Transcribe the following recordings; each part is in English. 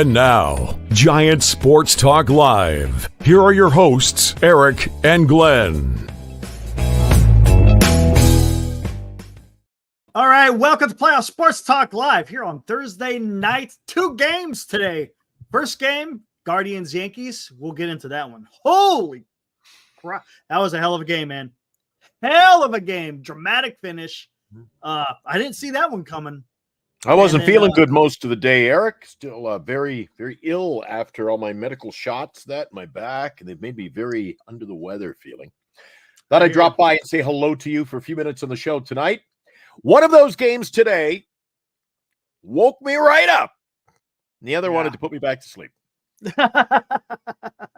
And now, Giant Sports Talk Live. Here are your hosts, Eric and Glenn. All right, welcome to Playoff Sports Talk Live here on Thursday night. 2 games today. First game, Guardians Yankees. We'll get into that one. Holy crap. That was a hell of a game, man. Hell of a game. Dramatic finish. I didn't see that one coming. I wasn't feeling good most of the day, Eric. Still very, very ill after all my medical shots, my back, and it made me very under the weather feeling. Thought I'd drop by and say hello to you for a few minutes on the show tonight. One of those games today woke me right up. And the other wanted to put me back to sleep.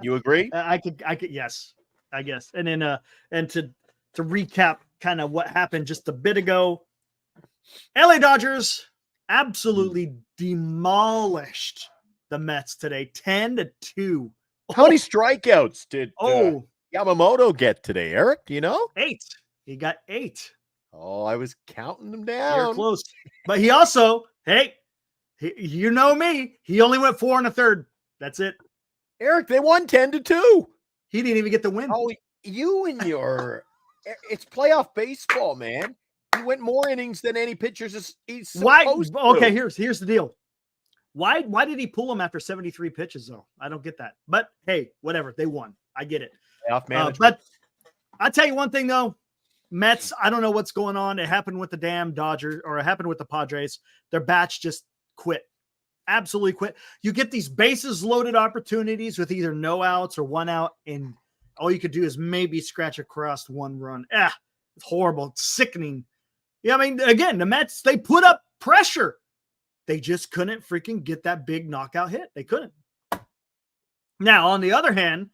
You agree? I could, yes, I guess. And then, and to recap kind of what happened just a bit ago, LA Dodgers absolutely demolished the Mets today, 10-2. How many strikeouts did Yamamoto get today, Eric? Do you know? 8. He got 8. Oh, I was counting them down. You're close. But he also, you know me, he only went 4 1/3. That's it. Eric, they won 10-2. He didn't even get the win. Oh, you and your it's playoff baseball, man. He went more innings than any pitchers he's supposed to. Okay, here's the deal. Why did he pull him after 73 pitches, though? I don't get that. But hey, whatever. They won. I get it. Playoff management. But I'll tell you one thing, though. Mets, I don't know what's going on. It happened with the damn Dodgers, or it happened with the Padres. Their bats just quit. Absolutely quit. You get these bases loaded opportunities with either no outs or 1 out, and all you could do is maybe scratch across 1 run. It's horrible. It's sickening. Yeah, I mean, again, the Mets, they put up pressure. They just couldn't freaking get that big knockout hit. They couldn't. Now, on the other hand,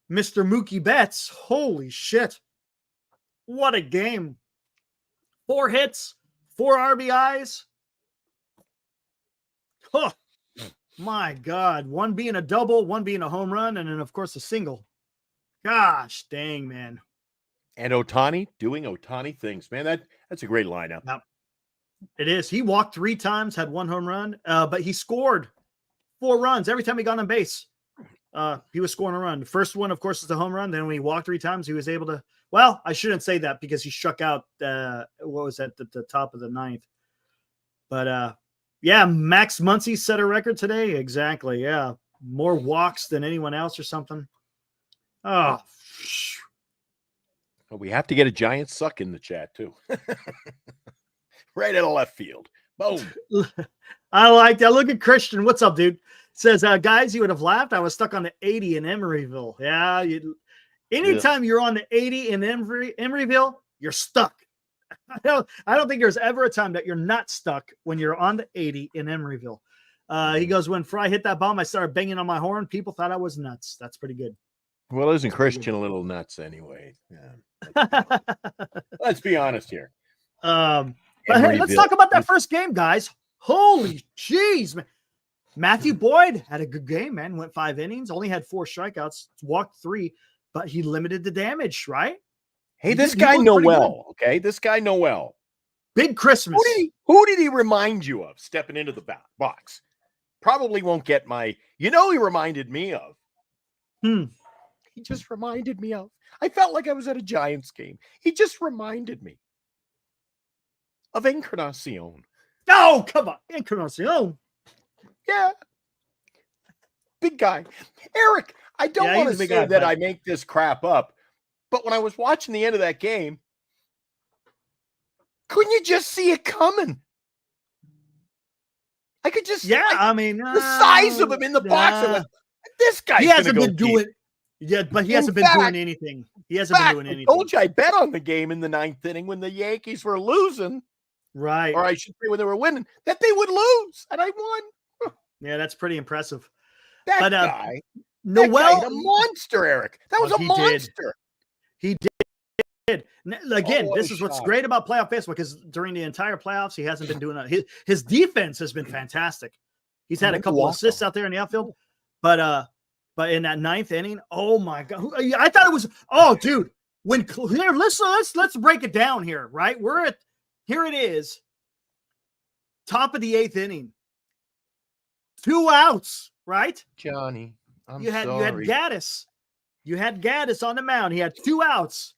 Mr. Mookie Betts, holy shit. What a game. 4 hits, 4 RBIs. Oh, my God. 1 being a double, 1 being a home run, and then, of course, a single. Gosh, dang, man. And Ohtani doing Ohtani things. Man, that's a great lineup. Now, it is. He walked 3 times, had 1 home run, but he scored 4 runs every time he got on base. He was scoring a run. The first one, of course, is the home run. Then when he walked 3 times, he was able to. Well, I shouldn't say that because he struck out. What was that? The top of the 9th. But yeah, Max Muncy set a record today. Exactly. Yeah, more walks than anyone else or something. Oh. Well, we have to get a giant suck in the chat too. Right out of left field. Boom. I like that. Look at Christian. What's up, dude? Says, guys, you would have laughed. I was stuck on the 80 in Emeryville. Yeah. Anytime you're on the 80 in Emeryville, you're stuck. I don't think there's ever a time that you're not stuck when you're on the 80 in Emeryville. He goes, when Fry hit that bomb, I started banging on my horn. People thought I was nuts. That's pretty good. Well, isn't Christian a little nuts anyway? Yeah. Let's be honest here. But hey, let's talk about that first game, guys. Holy jeez, man. Matthew Boyd had a good game, man. Went 5 innings, only had 4 strikeouts, walked 3, but he limited the damage, right? Hey, this guy Noel, okay? This guy Noel. Big Christmas. Who did he remind you of stepping into the box? Probably won't get my, he reminded me of. He just reminded me of. I felt like I was at a Giants game. He just reminded me of Encarnacion. Oh, come on. Encarnacion. Yeah. Big guy. Eric, I don't want to say that I make this crap up, but when I was watching the end of that game, couldn't you just see it coming? I could just the size of him in the box. This guy hasn't been doing but he hasn't been doing anything. He hasn't been doing anything. I told you I bet on the game in the 9th inning when the Yankees were losing. Right. Or I should say when they were winning, that they would lose. And I won. Yeah, that's pretty impressive. That guy, Noel, a monster, Eric. That was a monster. He did. Again, this is what's great about playoff baseball, because during the entire playoffs, he hasn't been doing that. His defense has been fantastic. He's had a couple assists out there in the outfield, but in that 9th inning, oh my God, I thought it was. Oh, dude, let's break it down here. Right, here it is, top of the 8th inning. 2 outs, right? Johnny, I'm You had sorry. Gaddis. You had Gaddis on the mound. He had 2 outs.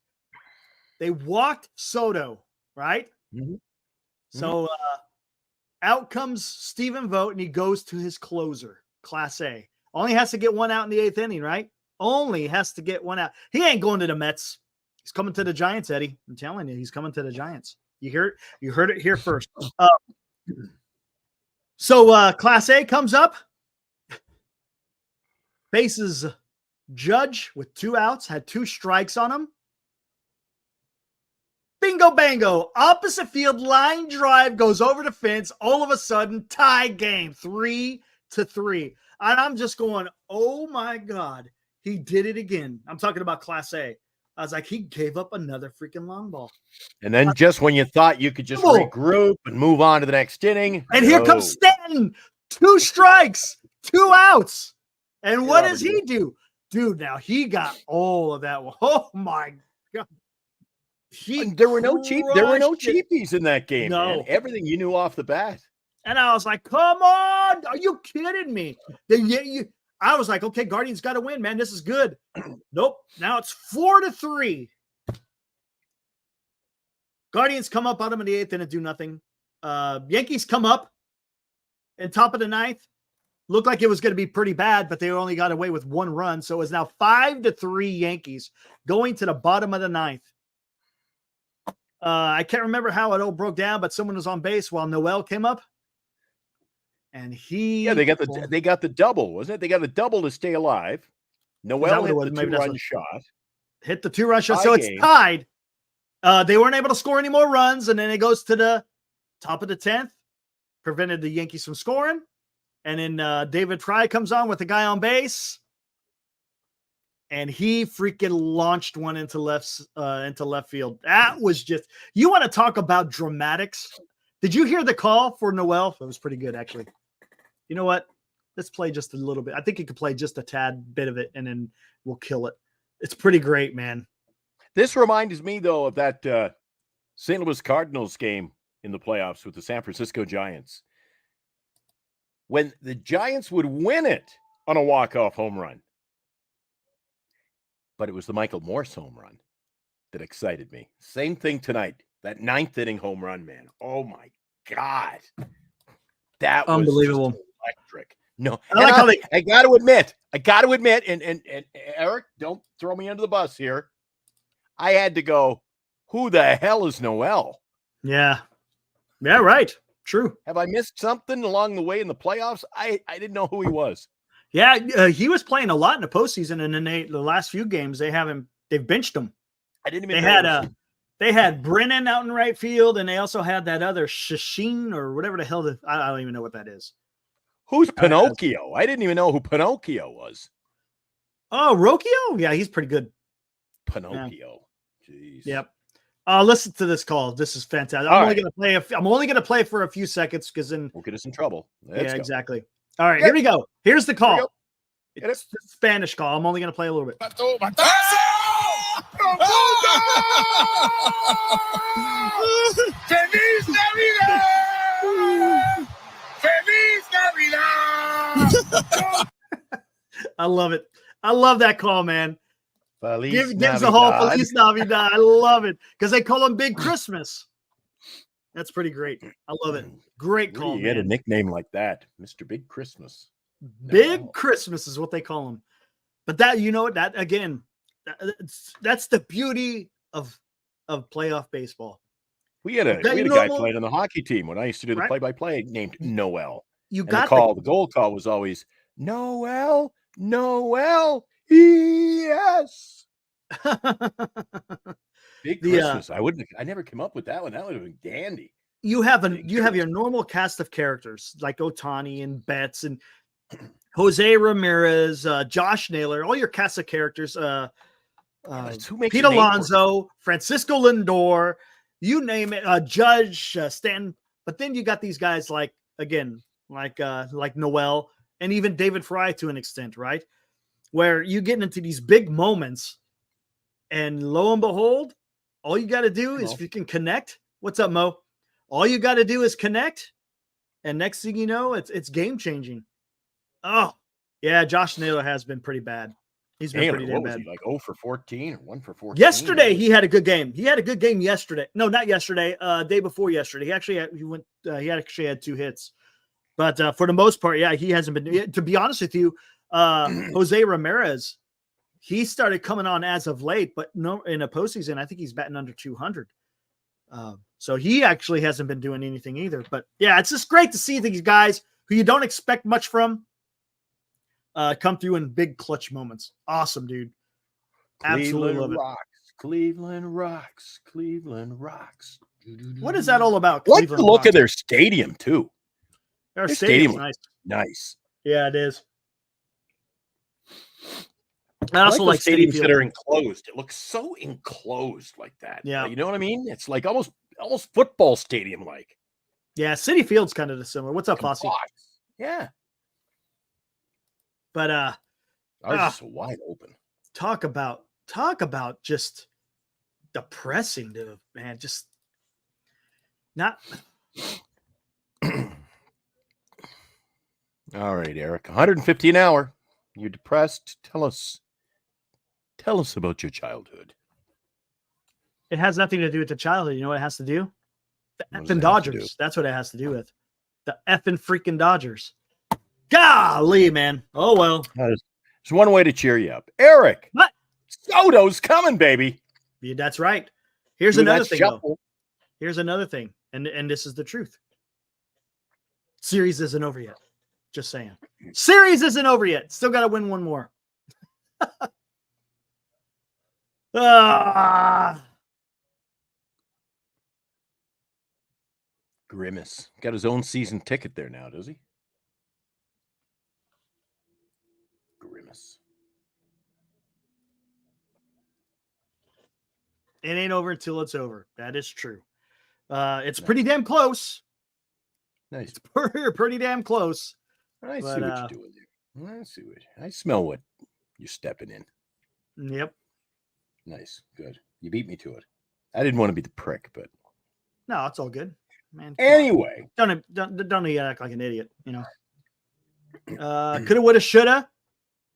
They walked Soto, right? Mhm. So out comes Stephen Vogt, and he goes to his closer, Class A. Only has to get 1 out in the 8th inning, right? Only has to get 1 out. He ain't going to the Mets. He's coming to the Giants, Eddie. I'm telling you, he's coming to the Giants. You hear it? You heard it here first. So Class A comes up. Faces Judge with 2 outs, had 2 strikes on him. Bingo bango. Opposite field line drive goes over the fence. All of a sudden, tie game, 3-3. And I'm just going, oh my God, he did it again. I'm talking about Class A. I was like, he gave up another freaking long ball. And then just when you thought you could just regroup and move on to the next inning. And here comes Stanton. 2 strikes, 2 outs. And what does he do? Dude, now he got all of that one. Oh my God. There were no cheapies in that game. No. Man. Everything you knew off the bat. And I was like, come on. Are you kidding me? I was like, okay, Guardians got to win, man. This is good. Nope. Now it's 4-3. Guardians come up on them in the 8th and do nothing. Yankees come up in top of the 9th. Looked like it was going to be pretty bad, but they only got away with 1 run. So it was now 5-3 Yankees going to the bottom of the 9th. I can't remember how it all broke down, but someone was on base while Noel came up. And they got the double, wasn't it? They got a double to stay alive. Noel hit the 2-run shot. Hit the 2-run shot. So it's tied. They weren't able to score any more runs, and then it goes to the top of the 10th. Prevented the Yankees from scoring. And then David Fry comes on with the guy on base. And he freaking launched one into left field. That was just, you want to talk about dramatics? Did you hear the call for Noel? It was pretty good, actually. You know what? Let's play just a little bit. I think you could play just a tad bit of it, and then we'll kill it. It's pretty great, man. This reminds me, though, of that St. Louis Cardinals game in the playoffs with the San Francisco Giants. When the Giants would win it on a walk-off home run. But it was the Michael Morse home run that excited me. Same thing tonight. That 9th inning home run, man. Oh, my God. That was unbelievable. Electric. No, I got to admit, and Eric, don't throw me under the bus here. I had to go, who the hell is Noel? Yeah. Yeah, right. True. Have I missed something along the way in the playoffs? I didn't know who he was. Yeah, he was playing a lot in the postseason, and then the last few games they've benched him. I didn't even They had Brennan out in right field, and they also had that other Shashin or whatever the hell. I don't even know what that is. Who's Pinocchio? I didn't even know who Pinocchio was. Oh, Rocchio? Yeah, he's pretty good. Pinocchio. Yeah. Jeez. Yep. Listen to this call. This is fantastic. I'm only going to play for a few seconds because then we'll get us in trouble. Let's go. Exactly. All right, here we go. Here's the call. It's the Spanish call. I'm only going to play a little bit. ¡Feliz Navidad! ¡Feliz Navidad! I love it. I love that call, man. Gives the whole Feliz Navidad. I love it because they call him Big Christmas. That's pretty great. I love it. Great call. You get a nickname like that, Mr. Big Christmas. Big Christmas is what they call him. But that, you know what? That again, that's the beauty of playoff baseball. We had a guy playing on the hockey team when I used to do the play-by-play named Noel. The goal call was always Noel, yes. Big Christmas. I never came up with that one. That would have been dandy. You have your normal cast of characters like Ohtani and Betts and Jose Ramirez, Josh Naylor, all your cast of characters. Pete Alonso, Francisco Lindor, you name it, Judge Stanton. But then you got these guys like Noel and even David Fry to an extent, right? Where you get into these big moments, and lo and behold, all you got to do is if you can connect. What's up, Mo? All you got to do is connect, and next thing you know, it's game changing. Oh, yeah. Josh Naylor has been pretty bad. He's been pretty damn bad. He, like 0 for 14 or 1 for 14? Yesterday, he had a good game. He had a good game yesterday. No, not yesterday. Day before yesterday. He actually had 2 hits. But for the most part, yeah, he hasn't been. To be honest with you, Jose Ramirez, he started coming on as of late, but no, in a postseason, I think he's batting under 200. So he actually hasn't been doing anything either. But yeah, it's just great to see these guys who you don't expect much from come through in big clutch moments. Awesome, dude. Absolutely love it. Cleveland rocks. Cleveland rocks. What is that all about? I like the look of their stadium too. Their stadium's nice. Nice. Yeah, it is. I also like stadiums that are enclosed. It looks so enclosed like that. Yeah. You know what I mean? It's like almost football stadium like. Yeah, City Field's kind of similar. What's up, Fossey? Yeah. But ours is so wide open. Talk about just depressing, dude, man. Just not. All right, Eric. 150 an hour. You're depressed. Tell us about your childhood. It has nothing to do with the childhood. You know what it has to do? The effing Dodgers. That's what it has to do with. The effing freaking Dodgers. Golly, man. Oh, well. There's one way to cheer you up. Eric. What? Soto's coming, baby. Yeah, that's right. Here's another thing, though. Here's another thing. And this is the truth. Series isn't over yet. Just saying. Series isn't over yet. Still got to win one more. Grimace. Got his own season ticket there now, does he? Grimace. It ain't over until it's over. That is true. It's pretty damn close. Nice. It's pretty damn close. I see what you're doing there. I see what. I smell what you're stepping in. Yep. Nice. Good. You beat me to it. I didn't want to be the prick, but no, it's all good, man. Anyway, don't act like an idiot. You know. Coulda, woulda, shoulda,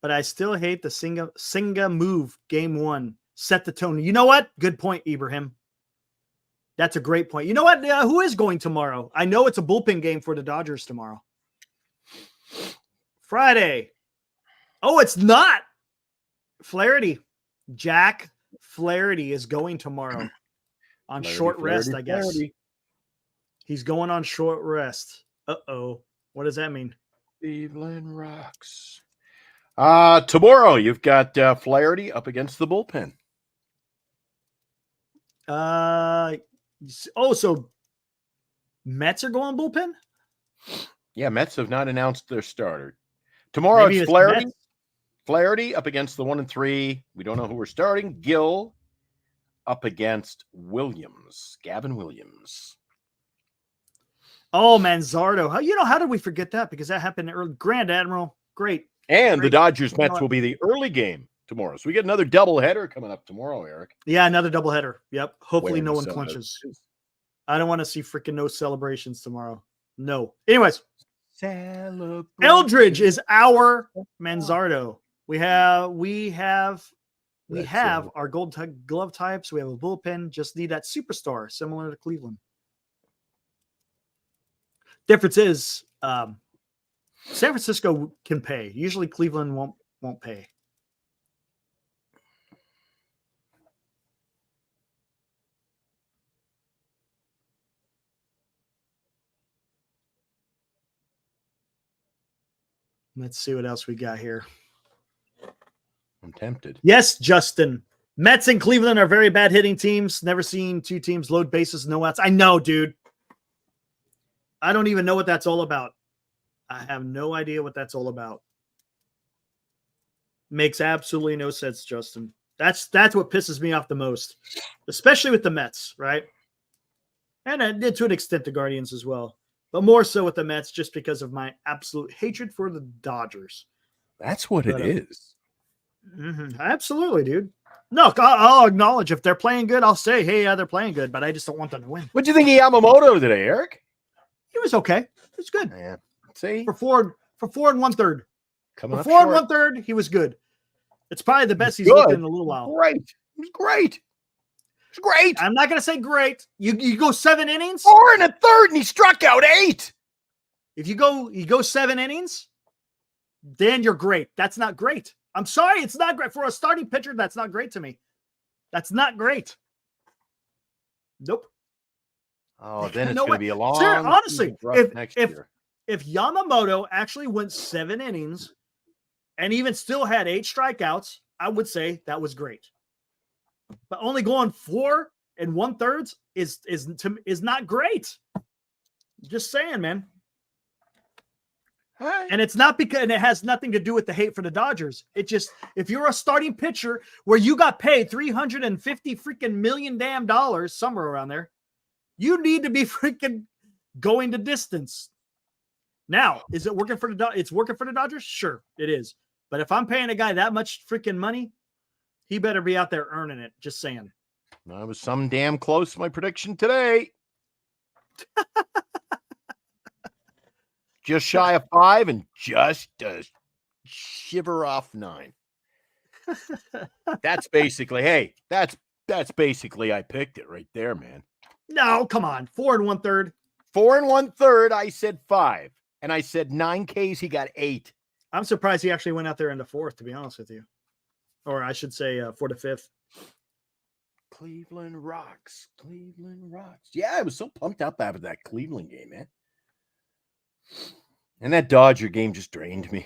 but I still hate the Singa move. Game 1 set the tone. You know what? Good point, Ibrahim. That's a great point. You know what? Who is going tomorrow? I know it's a bullpen game for the Dodgers tomorrow. Friday. Oh, it's not. Flaherty. Jack Flaherty is going tomorrow on short rest, I guess. Flaherty. He's going on short rest. Uh-oh. What does that mean? Cleveland rocks. Tomorrow you've got Flaherty up against the bullpen. So Mets are going bullpen? Yeah, Mets have not announced their starter. Tomorrow it's Flaherty. Flaherty up against the 1 and 3. We don't know who we're starting. Gill up against Williams. Gavin Williams. Oh, Manzardo. How did we forget that? Because that happened early. Grand Admiral. Great. And the Dodgers-Mets will be the early game tomorrow. So we get another doubleheader coming up tomorrow, Eric. Yeah, another doubleheader. Yep. Hopefully no one clinches. I don't want to see freaking no celebrations tomorrow. No. Anyways. Eldridge is our Manzardo. We have our gold glove types. We have a bullpen. Just need that superstar, similar to Cleveland. Difference is San Francisco can pay. Usually Cleveland won't pay. Let's see what else we got here. I'm tempted. Yes, Justin. Mets and Cleveland are very bad hitting teams. Never seen two teams load bases, no outs. I know, dude. I don't even know what that's all about. I have no idea what that's all about. Makes absolutely no sense, Justin. That's what pisses me off the most, especially with the Mets, right? And to an extent, the Guardians as well. But more so with the Mets just because of my absolute hatred for the Dodgers. That's what it is. Mm-hmm. Absolutely, dude. No, I'll acknowledge if they're playing good, I'll say, hey, yeah, they're playing good, but I just don't want them to win. What do you think of Yamamoto today, Eric? He was okay. It was good. Yeah. See? For 4 and 1/3. Coming up Before and short. 1/3, he was good. It's probably the best he's Good. looked in a little while. Great. It was great. It's great. I'm not going to say great. You go 7 innings. 4 1/3, and he struck out 8. If you go 7 innings, then you're great. That's not great. I'm sorry, it's not great for a starting pitcher. That's not great to me. That's not great. Nope. Oh, then it's No going way. to be a long. Honestly, next if year. if Yamamoto actually went 7 innings and even still had 8 strikeouts, I would say that was great. But only going 4 1/3 is not great. Just saying, man. And it's not because, and it has nothing to do with the hate for the Dodgers. It just, if you're a starting pitcher where you got paid $350 freaking million damn dollars, somewhere around there, you need to be freaking going the distance. Now, is it working for it's working for the Dodgers? Sure, it is. But if I'm paying a guy that much freaking money, he better be out there earning it. Just saying. I was some damn close to my prediction today. Just shy of 5 and just a shiver off 9. That's basically, hey, that's basically I picked it right there, man. No, come on. 4 1/3. 4 1/3, I said 5. And I said 9 Ks, he got 8. I'm surprised he actually went out there in the 4th, to be honest with you. Or I should say 4 to 5th. Cleveland rocks. Cleveland rocks. Yeah, I was so pumped up after that Cleveland game, man. And that Dodger game just drained me.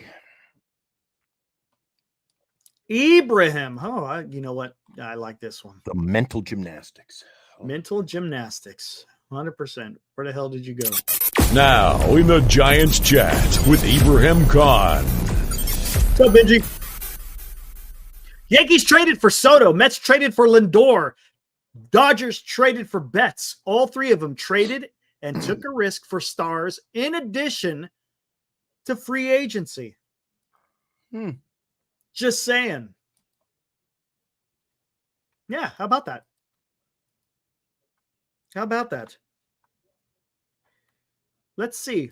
Ibrahim. Oh, you know what? I like this one. The mental gymnastics. Mental gymnastics. 100%. Where the hell did you go? Now, in the Giants chat with Ibrahim Khan. What's up, Benji? Yankees traded for Soto. Mets traded for Lindor. Dodgers traded for Betts. All 3 of them traded and took a risk for stars in addition to free agency. Just saying. Yeah, how about that? How about that? Let's see.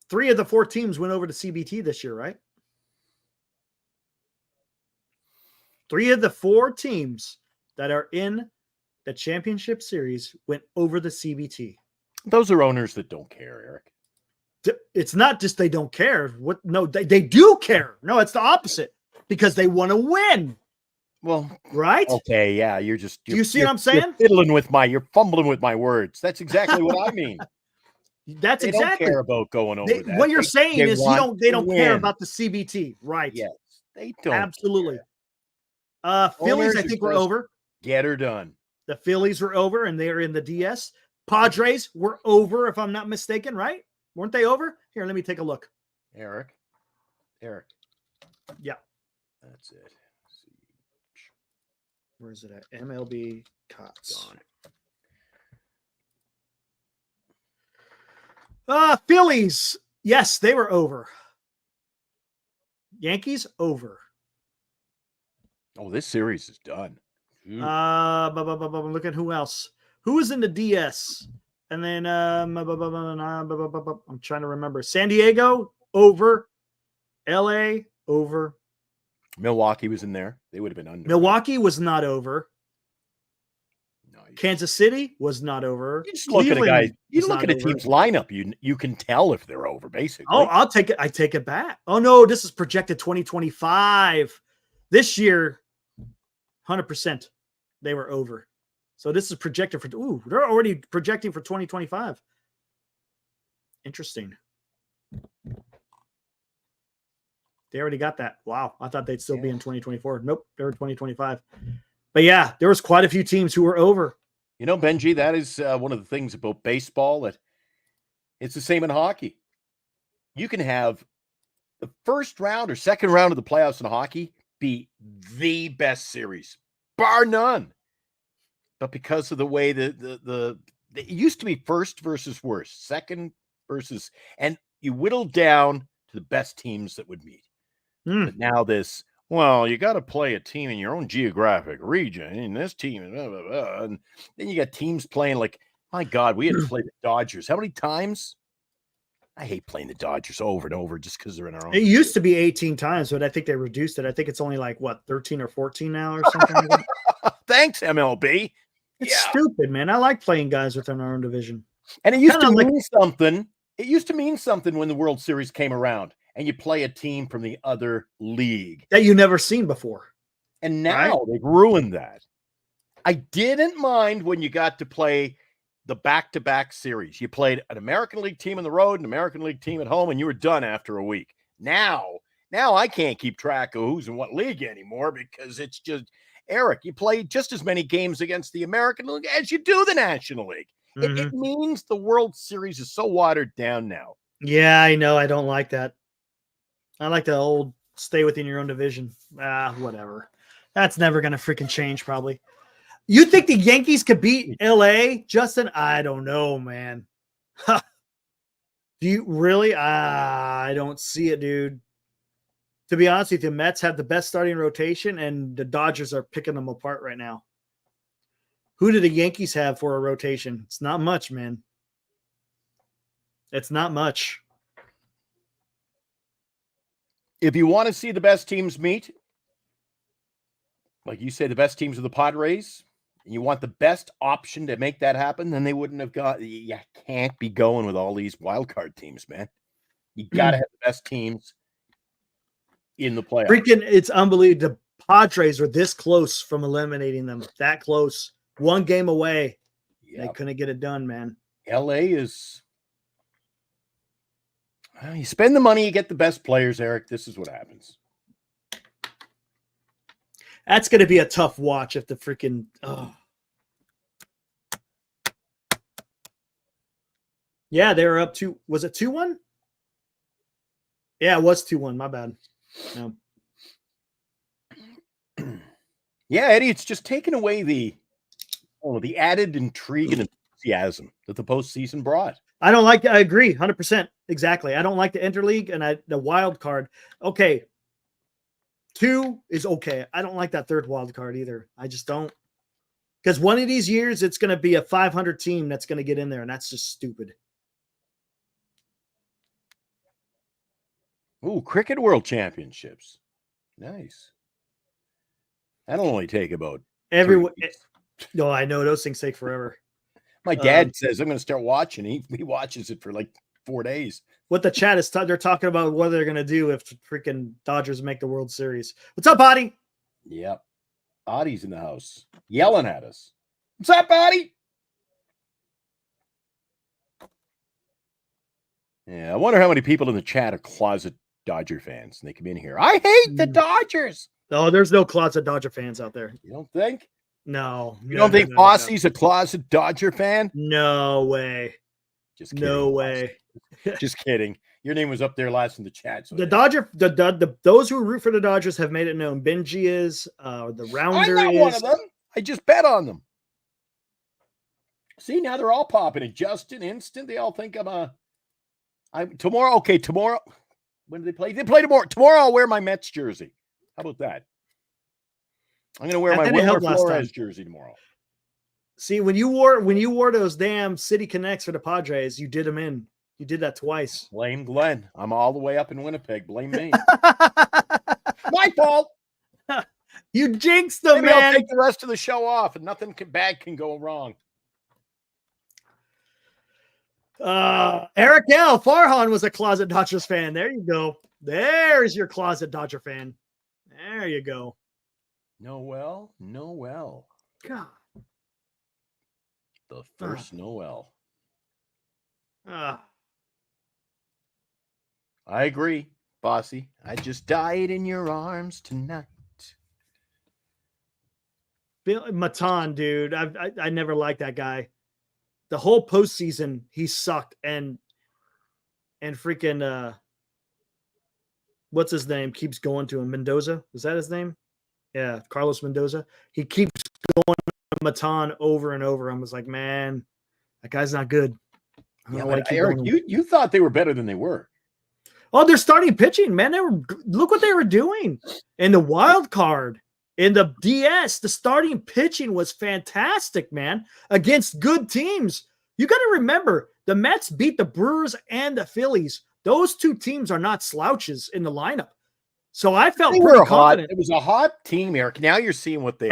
3 of the 4 teams went over to CBT this year, right? 3 of the 4 teams that are in the championship series went over the CBT. Those are owners that don't care, Eric. It's not just they don't care. No, they do care. No, it's the opposite because they want to win. Well, right? Okay, yeah, do you see what I'm saying? You're fumbling with my words. That's exactly what I mean. That's they exactly. Don't care about going over that. What you're saying is they don't care about the CBT, right? Yes, they don't. Absolutely. Care. Phillies, I think, were over. Get her done. The Phillies were over, and they are in the DS. Padres were over, if I'm not mistaken, right? Weren't they over? Here, let me take a look. Eric. Yeah. That's it. Where is it at? MLB Cots. Phillies. Yes, they were over. Yankees over. Oh, this series is done. Look at who else. Who is in the DS? And then I'm trying to remember. San Diego over. LA over. Milwaukee was in there. They would have been under. Milwaukee was not over. No, Kansas City was not over. You just look at a guy. You look at a team's lineup. You can tell if they're over, basically. Oh, I'll take it. I take it back. Oh no, this is projected 2025. This year, 100%, they were over. So this is projected for. Ooh, they're already projecting for 2025. Interesting. They already got that. Wow. I thought they'd still be in 2024. Nope. They were 2025. But yeah, there was quite a few teams who were over. You know, Benji, that is one of the things about baseball that it's the same in hockey. You can have the first round or second round of the playoffs in hockey be the best series, bar none. But because of the way it used to be first versus worst, second versus, and you whittled down to the best teams that would meet. But now you got to play a team in your own geographic region, and this team, blah, blah, blah. And then you got teams playing like, my God, we had to play the Dodgers. How many times? I hate playing the Dodgers over and over just because they're in our own. It used to be 18 times, but I think they reduced it. I think it's only like, what, 13 or 14 now or something like that? Thanks, MLB. It's stupid, man. I like playing guys within our own division. And it used to mean something. It used to mean something when the World Series came around and you play a team from the other league. That you never seen before. And now they've ruined that. I didn't mind when you got to play the back-to-back series. You played an American League team on the road, an American League team at home, and you were done after a week. Now I can't keep track of who's in what league anymore because it's just, Eric, you play just as many games against the American League as you do the National League. Mm-hmm. It means the World Series is so watered down now. Yeah, I know. I don't like that. I like the old stay within your own division. Whatever. That's never going to freaking change, probably. You think the Yankees could beat LA, Justin? I don't know, man. Do you really? I don't see it, dude. To be honest with you, Mets have the best starting rotation, and the Dodgers are picking them apart right now. Who do the Yankees have for a rotation? It's not much, man. It's not much. If you want to see the best teams meet, like you say, the best teams are the Padres, and you want the best option to make that happen, then they wouldn't have got. You can't be going with all these wild card teams, man. You got to have the best teams in the playoffs. Freaking, it's unbelievable. The Padres were this close from eliminating them. That close. One game away. Yep. They couldn't get it done, man. LA is. You spend the money, you get the best players, Eric. This is what happens. That's going to be a tough watch if the freaking. Yeah, they were up to. Was it 2-1? Yeah, it was 2-1. My bad. No. Yeah, Eddie, it's just taken away the added intrigue and enthusiasm that the postseason brought. I don't like. I agree, 100%. Exactly. I don't like the interleague and the wild card. Okay. 2 is okay. I don't like that third wild card either. I just don't. Because one of these years, it's going to be a 500 team that's going to get in there, and that's just stupid. Ooh, Cricket World Championships. Nice. That'll only take about everyone. No, I know those things take forever. My dad says I'm going to start watching. He watches it for like 4 days. What the chat is, they're talking about what they're going to do if freaking Dodgers make the World Series. What's up, Adi? Yep. Adi's in the house yelling at us. What's up, Adi? Yeah, I wonder how many people in the chat are closet Dodger fans and they come in here. I hate the Dodgers. No, there's no closet Dodger fans out there. You don't think? No. You don't think Bossy's a closet Dodger fan? No way. Just kidding. No way. Just kidding. Your name was up there last in the chat. So those who root for the Dodgers have made it known. Benji is, the Rounder I'm not one of them. I just bet on them. See, now they're all popping it. Justin, Instant, they all think tomorrow. Okay, tomorrow. When do they play? They play tomorrow. Tomorrow I'll wear my Mets jersey. How about that? I'm going to wear my Wilmer Flores jersey tomorrow. See, when you wore those damn City Connects for the Padres, you did them in. You did that twice. Blame Glenn. I'm all the way up in Winnipeg. Blame me. My fault. You jinxed them, Maybe man. I'll take the rest of the show off and nothing bad can go wrong. Eric L. Farhan was a closet Dodgers fan. There you go. There's your closet Dodger fan. There you go. Noel. God. The first Noel. I agree, Bossy. I just died in your arms tonight. Bill Matan, dude. I never liked that guy. The whole postseason, he sucked. And freaking what's his name? Keeps going to him. Mendoza. Is that his name? Yeah, Carlos Mendoza. He keeps going to Matan over and over. I was like, man, that guy's not good. Yeah, but Eric, you thought they were better than they were. Oh, they're starting pitching, man. Look what they were doing in the wild card, in the DS. The starting pitching was fantastic, man, against good teams. You got to remember, The Mets beat the Brewers and the Phillies. Those two teams are not slouches in the lineup. So I felt pretty confident. It was a hot team, Eric. Now you're seeing what they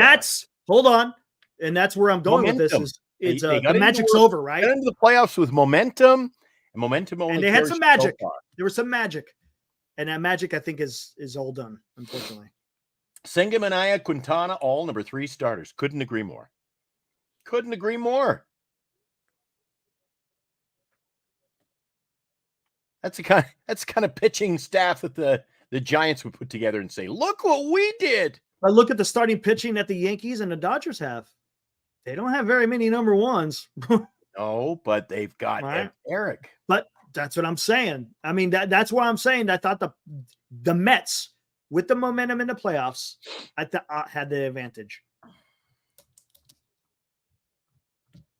hold on. And that's where I'm going momentum. with this. The magic's over, right? Got into the playoffs with momentum. And momentum only. And they had some magic. There was some magic. And that magic, I think, is all done, unfortunately. Senga, Minaya, Quintana, all number 3 starters. Couldn't agree more. Couldn't agree more. That's the kind of pitching staff that the Giants would put together and say, look what we did. But look at the starting pitching that the Yankees and the Dodgers have. They don't have very many number ones. No, but they've got Eric. But that's what I'm saying. I mean, that's why I'm saying I thought the Mets, with the momentum in the playoffs, had the advantage.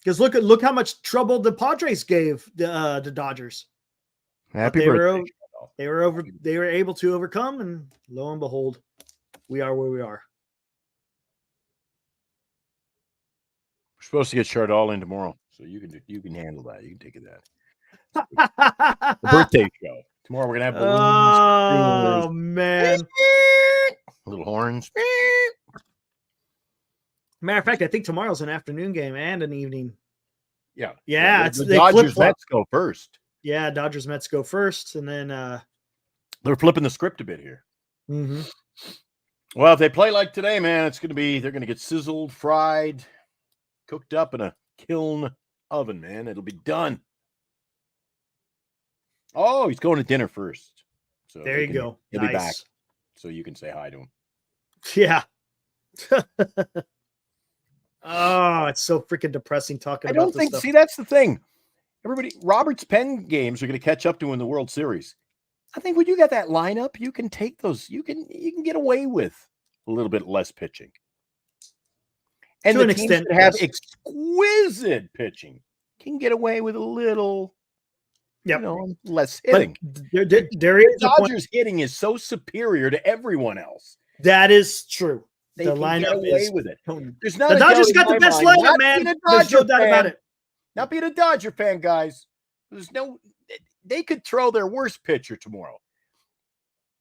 Because look how much trouble the Padres gave the Dodgers. Happy birthday. They were able to overcome, and lo and behold, we are where we are. We're supposed to get Chardall in tomorrow, so you can handle that. You can take it that. The birthday show tomorrow. We're gonna have balloons. Oh man, little horns. Matter of fact, I think tomorrow's an afternoon game and an evening. Yeah. It's the Dodgers Mets go first. Yeah, Dodgers Mets go first, and then they're flipping the script a bit here. Mm-hmm. Well, if they play like today, man, they're gonna get sizzled, fried, cooked up in a kiln oven, man. It'll be done. Oh, he's going to dinner first. So there you go. He'll be back. So you can say hi to him. Yeah. Oh, it's so freaking depressing talking about this stuff. See, that's the thing. Robert's pen games are going to catch up to in the World Series. I think when you got that lineup, you can take those. You can get away with a little bit less pitching. And to an extent, have exquisite pitching can get away with a little, less hitting. But there is Dodgers hitting is so superior to everyone else. That is true. They can get away with it. There's not the Dodgers got the best lineup, man. There's no doubt about it. Not being a Dodger fan, guys. They could throw their worst pitcher tomorrow.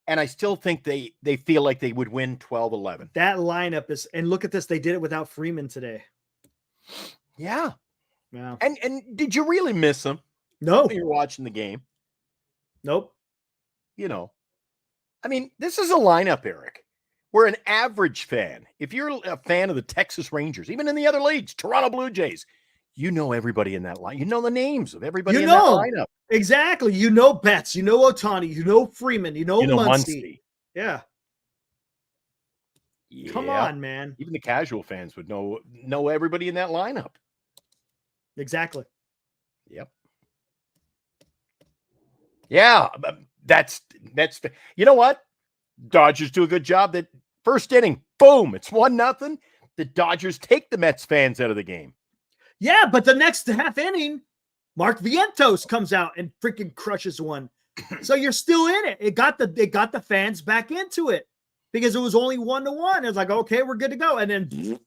And I still think they feel like they would win 12-11. That lineup is, and look at this, they did it without Freeman today. Yeah. Wow. And did you really miss him? No. When you're watching the game? Nope. I mean, this is a lineup, Eric. We're an average fan. If you're a fan of the Texas Rangers, even in the other leagues, Toronto Blue Jays, you know everybody in that line. You know the names of everybody in that lineup. Exactly. You know Betts. You know Ohtani. You know Freeman. You know Muncy. Yeah. Come on, man. Even the casual fans would know everybody in that lineup. Exactly. Yep. Yeah. That's you know what? Dodgers do a good job. That first inning, boom, it's 1-0. The Dodgers take the Mets fans out of the game. Yeah, but the next half inning, Mark Vientos comes out and freaking crushes one. So you're still in it. It got the fans back into it because it was only 1-1. It was like, okay, we're good to go. And then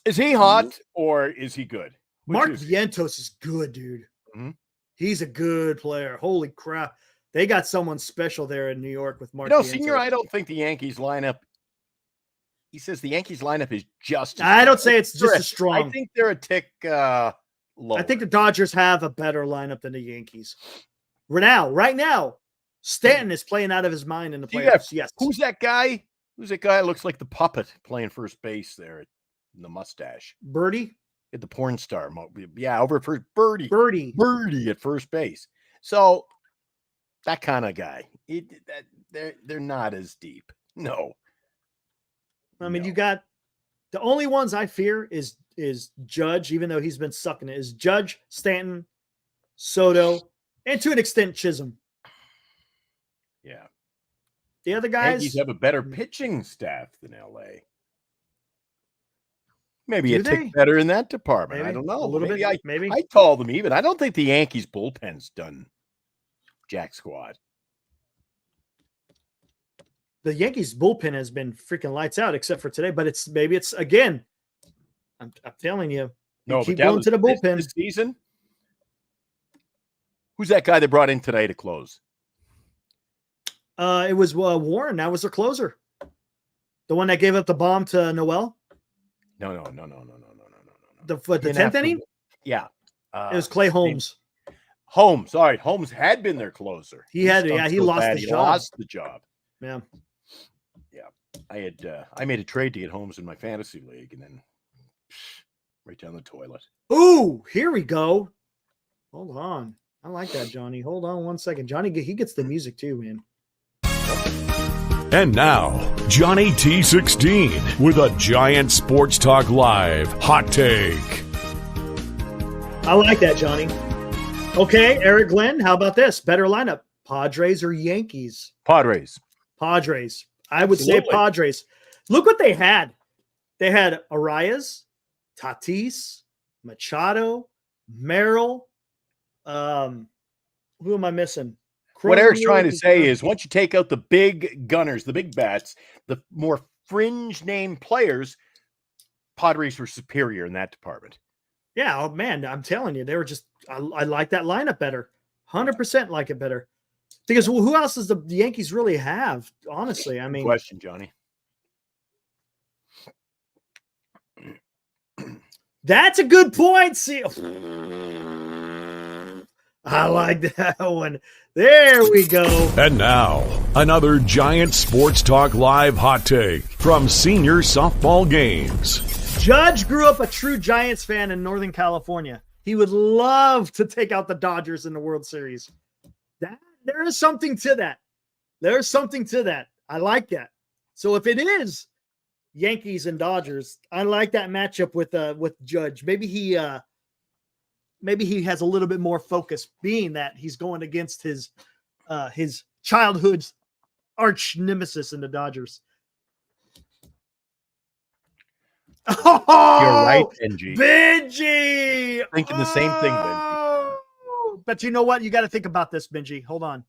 is he hot or is he good? Mark Vientos is good, dude. Mm-hmm. He's a good player. Holy crap. They got someone special there in New York with Mark Vientos. Senior, I don't think the Yankees lineup. He says the Yankees lineup is just. I don't say it's just as strong. I think they're a tick lower. I think the Dodgers have a better lineup than the Yankees. Right now, Stanton is playing out of his mind in the playoffs. Yes. Who's that guy? Who's that guy? Looks like the puppet playing first base there in the mustache. Birdie? At the porn star. Yeah, over for Birdie. Birdie at first base. So that kind of guy. They're not as deep. No. I mean, you got the only ones I fear is Judge, even though he's been sucking it, is Judge, Stanton, Soto, and to an extent Chisholm. Yeah. The other guys Yankees have a better pitching staff than LA. Maybe a tick better in that department. Maybe. I don't know. A little bit. Maybe. I call them even. I don't think the Yankees bullpen's done jack squad. The Yankees bullpen has been freaking lights out, except for today. But maybe it's again. I'm telling you, keep going to the bullpen this season. Who's that guy they brought in today to close? It was Warren. That was their closer. The one that gave up the bomb to Noel. No. The 10th inning? Yeah. It was Clay Holmes. Holmes. All right. Holmes had been their closer. He lost the job. Yeah. I made a trade to get Holmes in my fantasy league, and then right down the toilet. Ooh, here we go. Hold on. I like that, Johnny. Hold on one second. Johnny, he gets the music too, man. And now, Johnny T16 with a Giant Sports Talk Live hot take. I like that, Johnny. Okay, Eric Glenn, how about this? Better lineup, Padres or Yankees? Padres. I would say Padres. Look what they had. They had Arias, Tatis, Machado, Merrill. Who am I missing? What Eric's trying to say is once you take out the big gunners, the big bats, the more fringe name players, Padres were superior in that department. Yeah, oh man, I'm telling you, they were just I like that lineup better. 100% like it better. Because who else does the Yankees really have? Honestly, I mean, question, Johnny. That's a good point. See, I like that one. There we go. And now, another Giant Sports Talk Live hot take from Senior Softball Games. Judge grew up a true Giants fan in Northern California. He would love to take out the Dodgers in the World Series. There is something to that. There's something to that. I like that. So if it is Yankees and Dodgers, I like that matchup with Judge. Maybe he has a little bit more focus, being that he's going against his childhood's arch nemesis in the Dodgers. Oh, you're right, Benji. Thinking the same thing, Benji. But you know what? You got to think about this, Benji. Hold on.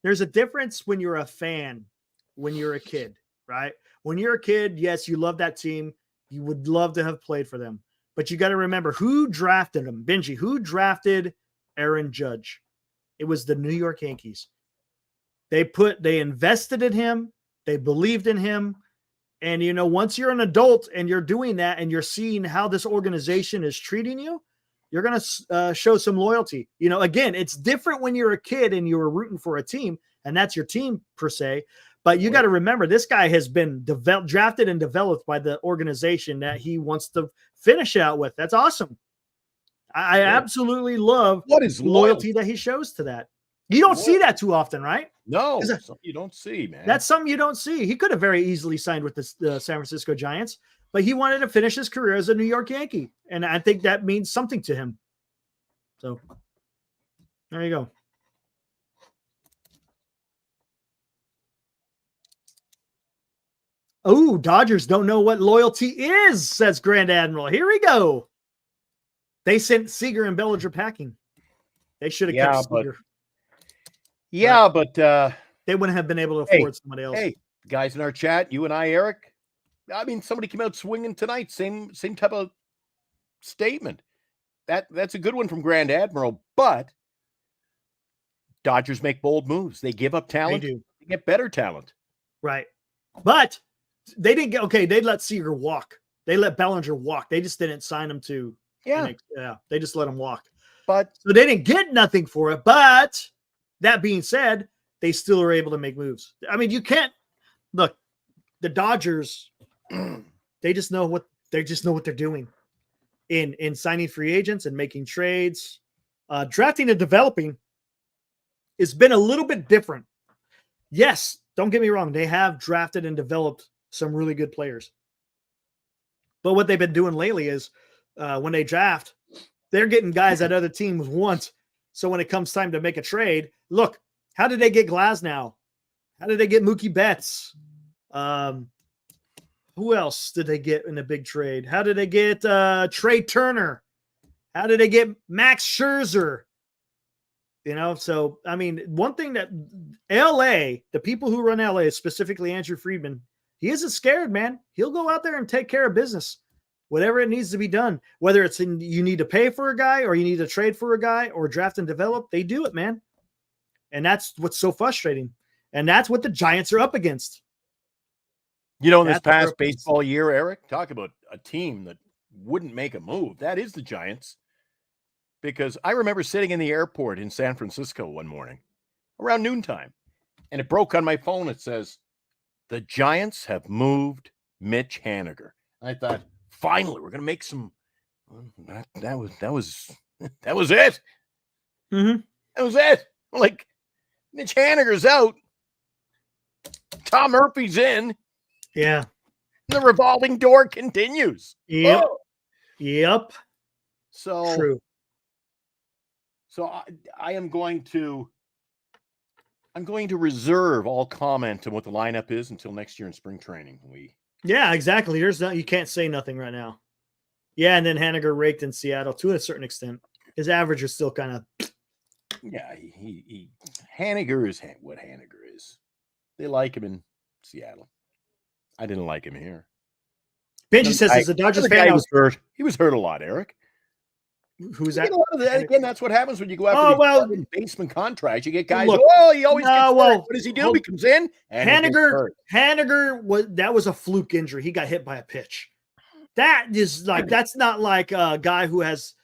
There's a difference when you're a fan, when you're a kid, right? When you're a kid, yes, you love that team. You would love to have played for them. But you got to remember who drafted him. Benji, who drafted Aaron Judge? It was the New York Yankees. They invested in him. They believed in him. And, you know, once you're an adult and you're doing that and you're seeing how this organization is treating you, you're going to show some loyalty. You know, again, it's different when you're a kid and you're rooting for a team, and that's your team per se. But you got to remember, this guy has been drafted and developed by the organization that he wants to finish out with. That's awesome. I absolutely love what is loyalty that he shows to that. You don't see that too often, right? No, something you don't see, man. That's something you don't see. He could have very easily signed with the San Francisco Giants, but he wanted to finish his career as a New York Yankee, and I think that means something to him. So there you go. Oh, Dodgers don't know what loyalty is, says Grand Admiral. Here we go. They sent Seager and Bellinger packing. They should have kept Seager. But they wouldn't have been able to afford somebody else. Hey, guys in our chat, you and I, Eric. I mean, somebody came out swinging tonight. Same type of statement. That's a good one from Grand Admiral. But Dodgers make bold moves. They give up talent. They do. They get better talent. Right. But they didn't get they let Seager walk. They let Bellinger walk. They just didn't sign him to. Yeah. They just let him walk. But so they didn't get nothing for it. But that being said, they still are able to make moves. I mean, you can't look. The Dodgers, they just know what they're doing in signing free agents and making trades. Drafting and developing has been a little bit different. Yes, don't get me wrong. They have drafted and developed some really good players. But what they've been doing lately is when they draft, they're getting guys that other teams want. So when it comes time to make a trade, look, how did they get Glasnow? How did they get Mookie Betts? Who else did they get in a big trade? How did they get Trey Turner? How did they get Max Scherzer? You know, so, I mean, one thing that LA, the people who run LA, specifically Andrew Friedman, he isn't scared, man. He'll go out there and take care of business. Whatever it needs to be done, whether it's you need to pay for a guy or you need to trade for a guy or draft and develop, they do it, man. And that's what's so frustrating. And that's what the Giants are up against. In this past baseball year, Eric, talk about a team that wouldn't make a move. That is the Giants. Because I remember sitting in the airport in San Francisco one morning around noontime, and it broke on my phone. It says, the Giants have moved Mitch Haniger. I thought, finally, we're going to make some. That was it. Mm-hmm. That was it. Like, Mitch Haniger's out. Tom Murphy's in. Yeah. The revolving door continues. Yep. Oh. Yep. So true. So I am going to. I'm going to reserve all comment on what the lineup is until next year in spring training. Yeah, exactly. You can't say nothing right now. Yeah, and then Haniger raked in Seattle to a certain extent. His average is still kind of. Yeah, Haniger is what Haniger is. They like him in Seattle. I didn't like him here. Benji says he's a Dodgers fan. He was hurt a lot, Eric. Who's that? Again, that's what happens when you go after these basement contracts. You get guys. He always gets hurt. What does he do? He comes in. And Haniger was a fluke injury. He got hit by a pitch. That's not like a guy who has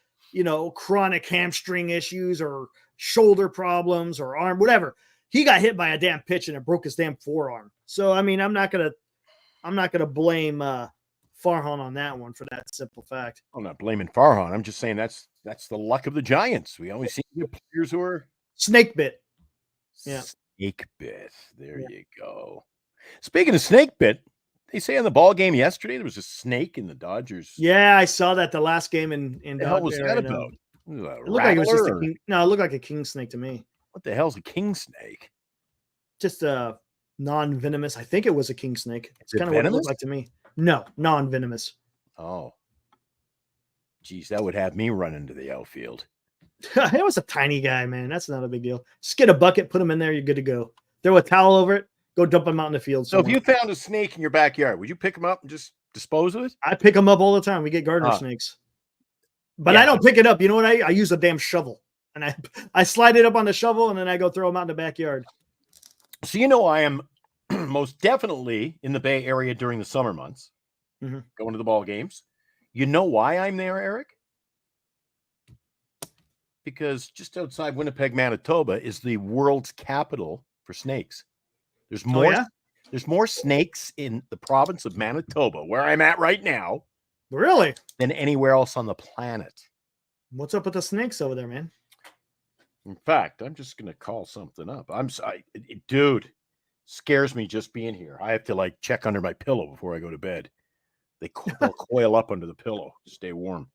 chronic hamstring issues or shoulder problems or arm, whatever. He got hit by a damn pitch and it broke his damn forearm. So I mean, I'm not gonna blame Farhan on that one for that simple fact. I'm not blaming Farhan. I'm just saying that's the luck of the Giants. We always see players who are snake bit. Yeah, snake bit. There you go. Speaking of snake bit, they say on the ball game yesterday there was a snake in the Dodgers. Yeah, I saw that the last game in What the hell was that about? It looked like it was just a king. No, it looked like a king snake to me. What the hell's a king snake? Just a non-venomous. I think it was a king snake. It's kind of what it looked like to me. No, non-venomous. Oh. Geez, that would have me run into the outfield. It was a tiny guy, man. That's not a big deal. Just get a bucket, put him in there, you're good to go. Throw a towel over it, go dump him out in the field. So if you found a snake in your backyard, would you pick him up and just dispose of it? I pick them up all the time. We get gardener snakes. But I don't pick it up. You know what? I use a damn shovel. And I slide it up on the shovel, and then I go throw them out in the backyard. So I am most definitely in the Bay Area during the summer months, going to the ball games. You know why I'm there, Eric? Because just outside Winnipeg, Manitoba is the world's capital for snakes. There's more snakes in the province of Manitoba, where I'm at right now. Really? Than anywhere else on the planet. What's up with the snakes over there, man? In fact, I'm just going to call something up. I'm sorry, dude. Scares me just being here. I have to check under my pillow before I go to bed. They'll coil up under the pillow, stay warm.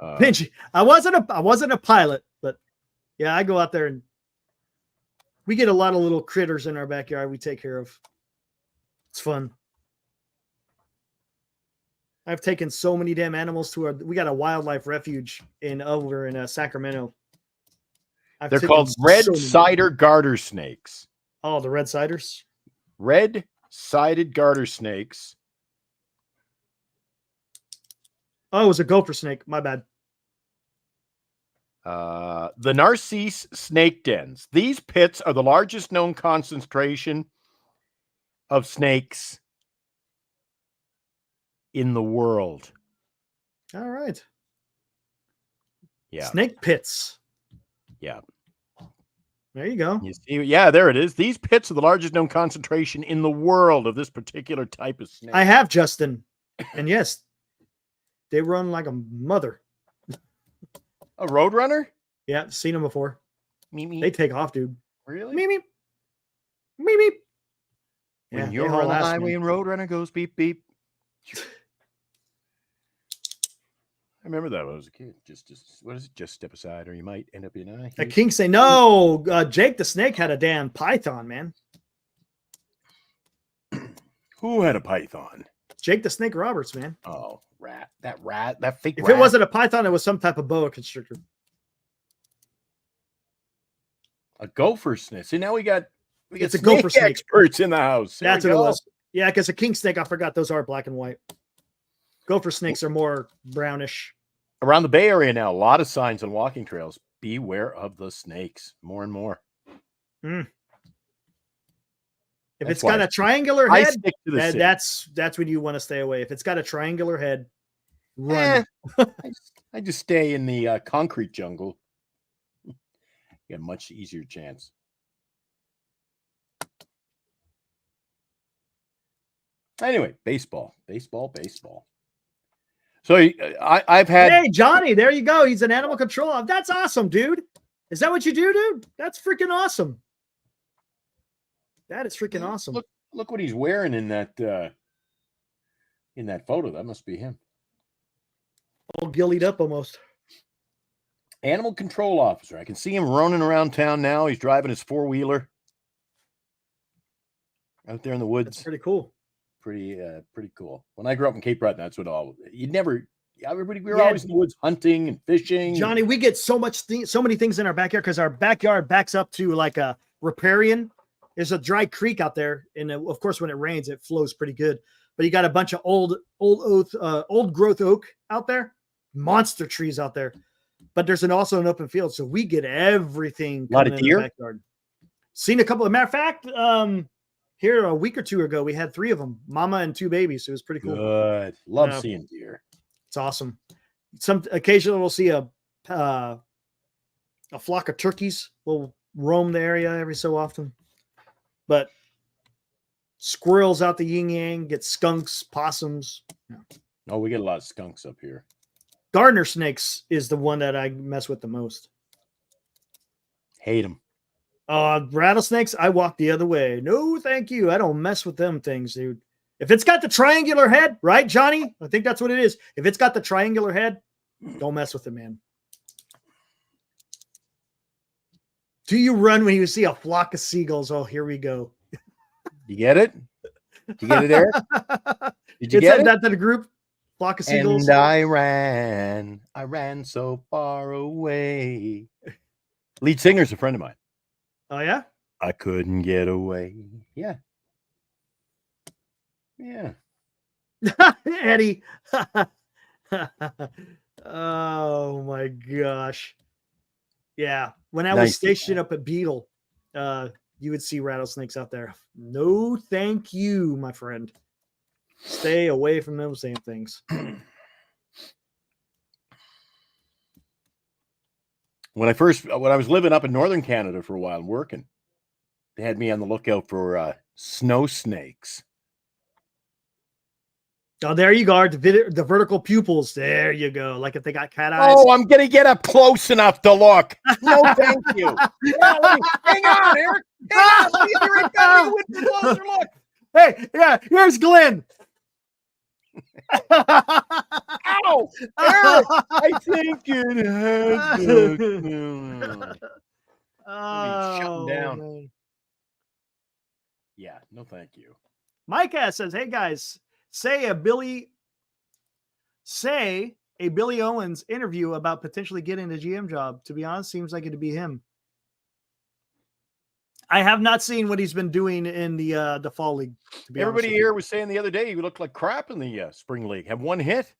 Pinchy, I wasn't a pilot, but yeah, I go out there and we get a lot of little critters in our backyard we take care of. It's fun. I've taken so many damn animals we got a wildlife refuge over in Sacramento. They're called red-sided garter snakes. Oh, the red-siders? Red-sided garter snakes. Oh, it was a gopher snake. My bad. The Narcisse snake dens. These pits are the largest known concentration of snakes in the world. All right. Yeah. Snake pits. Yeah. There you go. You see, yeah, there it is. These pits are the largest known concentration in the world of this particular type of snake. I have, Justin. And yes, they run like a mother. A roadrunner? Yeah, seen them before. Meep. They take off, dude. Really? Meep. Meep. When you're on the highway and roadrunner goes beep, beep. I remember that when I was a kid. Just what is it? Just step aside or you might end up in an eye. A king say no. Jake the Snake had a damn python, man. Who had a python? Jake the Snake Roberts, man. Oh, that fake If it wasn't a python, it was some type of boa constrictor. A gopher snake. See, now we got it's a gopher snake experts in the house. That's what it was. Yeah, because a king snake, I forgot those are black and white. Gopher snakes are more brownish. Around the Bay Area now, a lot of signs on walking trails. Beware of the snakes. More and more. If That's it's got why a triangular I head, stick to the city. that's when you want to stay away. If it's got a triangular head, run. I just stay in the concrete jungle. You have a much easier chance. Anyway, baseball. So I've had. Hey, Johnny, there you go. He's an animal control. That's awesome, dude. Is that what you do, dude? That's freaking awesome. That is freaking awesome. Look what he's wearing in that photo. That must be him. All gillied up almost. Animal control officer. I can see him running around town now. He's driving his 4-wheeler out there in the woods. That's pretty cool. Pretty cool. When I grew up in Cape Breton, that's what we were always in the woods hunting and fishing. Johnny, we get so many things in our backyard because our backyard backs up to like a riparian. There's a dry creek out there, and of course, when it rains, it flows pretty good. But you got a bunch of old growth oak out there, monster trees out there. But there's also an open field, so we get everything. A lot of deer. In the backyard. Seen a couple. Of matter of fact, here a week or two ago, we had 3 of them, mama and 2 babies. So it was pretty cool. Good. Love seeing deer. It's awesome. Occasionally we'll see a flock of turkeys will roam the area every so often, but squirrels out the yin yang, get skunks, possums. Yeah. Oh, we get a lot of skunks up here. Gardener snakes is the one that I mess with the most. Hate them. Rattlesnakes, I walk the other way. No, thank you. I don't mess with them things, dude. If it's got the triangular head, right, Johnny? I think that's what it is. If it's got the triangular head, don't mess with it, man. Do you run when you see a flock of seagulls? Oh, here we go. You get it? Did you get it, Eric? Did you get it? That to the group? Flock of seagulls. And I ran so far away. Lead singer's a friend of mine. Oh, yeah? I couldn't get away. Yeah. Yeah. Eddie. Oh, my gosh. Yeah. When I was stationed up at Beetle, you would see rattlesnakes out there. No, thank you, my friend. Stay away from those same things. When I was living up in northern Canada for a while and working, they had me on the lookout for snow snakes. Oh, there you go. The vertical pupils. There you go. Like if they got cat eyes. Oh, I'm going to get up close enough to look. No, thank you. Hang on, Eric. Hang on. Let me be right back with a closer look. Hey, yeah, here's Glenn. Ow! Eric, I think it has. Shutting down. Man. Yeah, no, thank you. Mike says, "Hey guys, say a Billy Owens interview about potentially getting the GM job. To be honest, seems like it'd be him. I have not seen what he's been doing in the fall league. To be Everybody here was saying the other day he looked like crap in the spring league. Have 1 hit.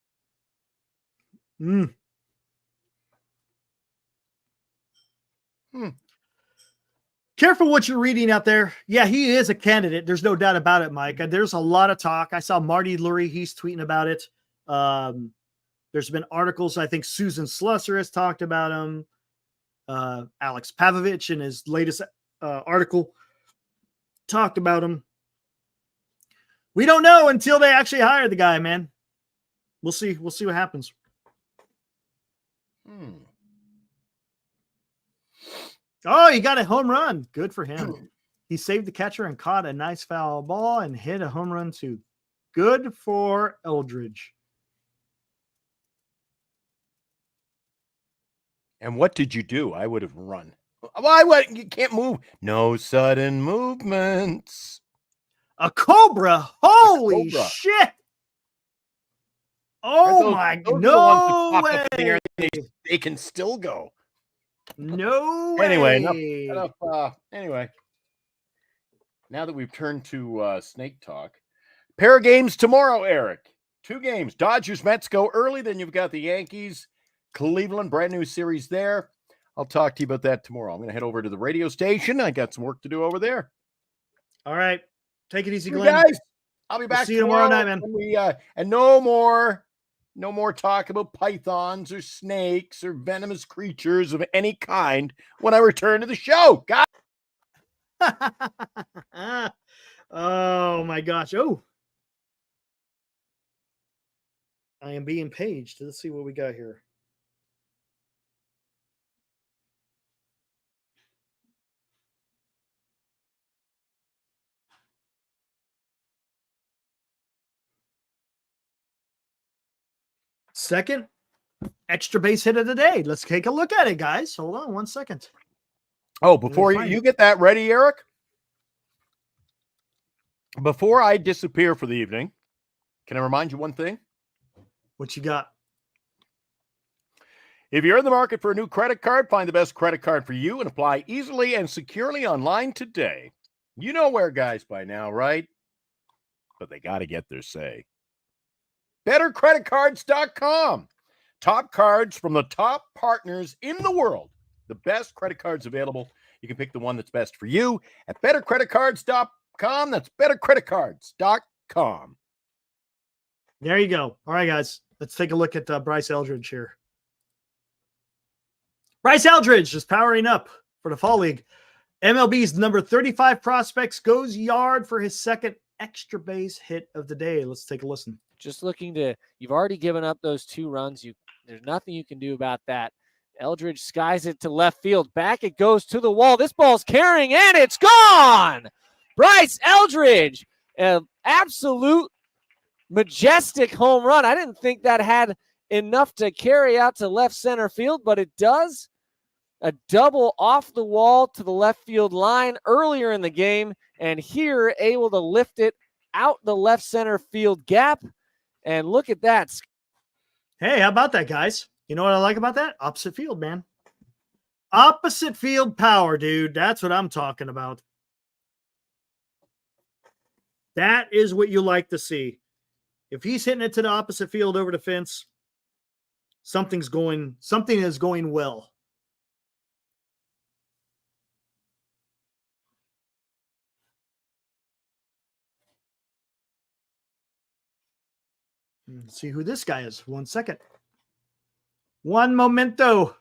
Careful what you're reading out there. Yeah, he is a candidate. There's no doubt about it, Mike. There's a lot of talk. I saw Marty Lurie. He's tweeting about it. There's been articles. I think Susan Slusser has talked about him. Alex Pavovich in his latest article talked about him. We don't know until they actually hire the guy, man. We'll see. We'll see what happens. Oh, he got a home run. Good for him. He saved the catcher and caught a nice foul ball and hit a home run too. Good for Eldridge. And what did you do? I would have run. Why? You can't move. No sudden movements. A cobra. Holy shit. Oh my, no way. They can still go. No way. Anyway, enough. Anyway, now that we've turned to snake talk, pair of games tomorrow, Eric. 2 games. Dodgers, Mets go early. Then you've got the Yankees, Cleveland, brand new series there. I'll talk to you about that tomorrow. I'm going to head over to the radio station. I got some work to do over there. All right. Take it easy, You Glenn. guys, I'll be back see you tomorrow night, man. And no more talk about pythons or snakes or venomous creatures of any kind when I return to the show. God. Oh my gosh. Oh. I am being paged. Let's see what we got here. Second extra base hit of the day. Let's take a look at it, guys. Hold on 1 second. Oh, before you get that ready, Eric, before I disappear for the evening, can I remind you one thing? What you got? If you're in the market for a new credit card, find the best credit card for you and apply easily and securely online today. You know where, guys, by now, right? But they got to get their say. BetterCreditCards.com. Top cards from the top partners in the world. The best credit cards available. You can pick the one that's best for you at BetterCreditCards.com. That's BetterCreditCards.com. There you go. All right, guys. Let's take a look at Bryce Eldridge here. Bryce Eldridge is powering up for the Fall League. MLB's number 35 prospects goes yard for his second extra base hit of the day. Let's take a listen. Just looking to, you've already given up those 2 runs. There's nothing you can do about that. Eldridge skies it to left field. Back it goes to the wall. This ball's carrying, and it's gone! Bryce Eldridge, an absolute majestic home run. I didn't think that had enough to carry out to left center field, but it does. A double off the wall to the left field line earlier in the game, and here able to lift it out the left center field gap. And look at that. Hey, how about that, guys? You know what I like about that? Opposite field, man. Opposite field power, dude. That's what I'm talking about. That is what you like to see. If he's hitting it to the opposite field over the fence, something is going well. Let's see who this guy is. 1 second. One momento.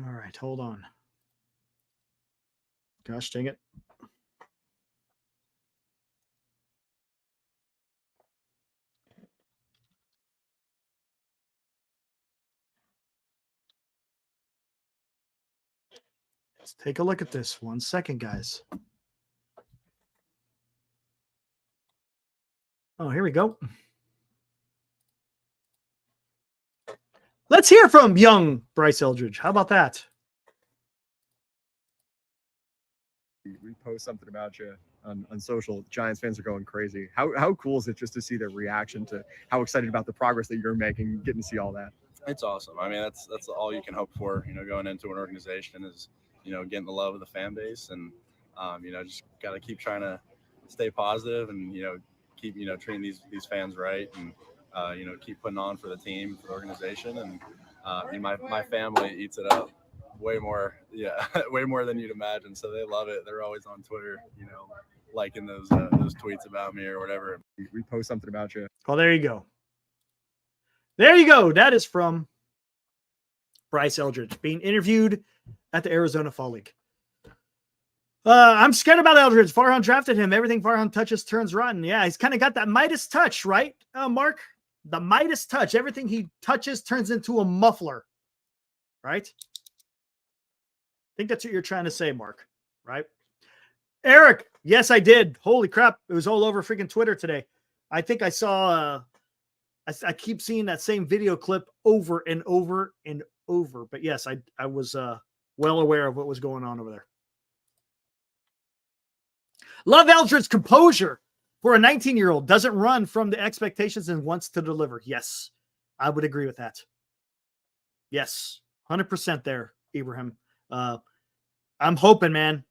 All right, hold on. Gosh dang it. Let's take a look at this. 1 second, guys. Oh, here we go. Let's hear from young Bryce Eldridge. How about that? We post something about you on social. Giants fans are going crazy. How cool is it just to see their reaction to how excited about the progress that you're making, getting to see all that? It's awesome. I mean, that's all you can hope for, going into an organization is, getting the love of the fan base and, just got to keep trying to stay positive and, keep, treating these fans right and, keep putting on for the team, for the organization. And my family eats it up way more. Yeah. Way more than you'd imagine. So they love it. They're always on Twitter, liking those tweets about me or whatever. We post something about you. Oh, there you go. There you go. That is from Bryce Eldridge being interviewed at the Arizona Fall League. I'm scared about Eldridge. Farhan drafted him. Everything Farhan touches turns rotten. Yeah, he's kind of got that Midas touch, right, Mark? The Midas touch. Everything he touches turns into a muffler, right? I think that's what you're trying to say, Mark, right? Eric, yes, I did. Holy crap. It was all over freaking Twitter today. I think I saw, I keep seeing that same video clip over and over and over. But yes, I was well aware of what was going on over there. Love Eldridge's composure for a 19-year-old. Doesn't run from the expectations and wants to deliver. Yes, I would agree with that. Yes, 100% there, Ibrahim. I'm hoping, man.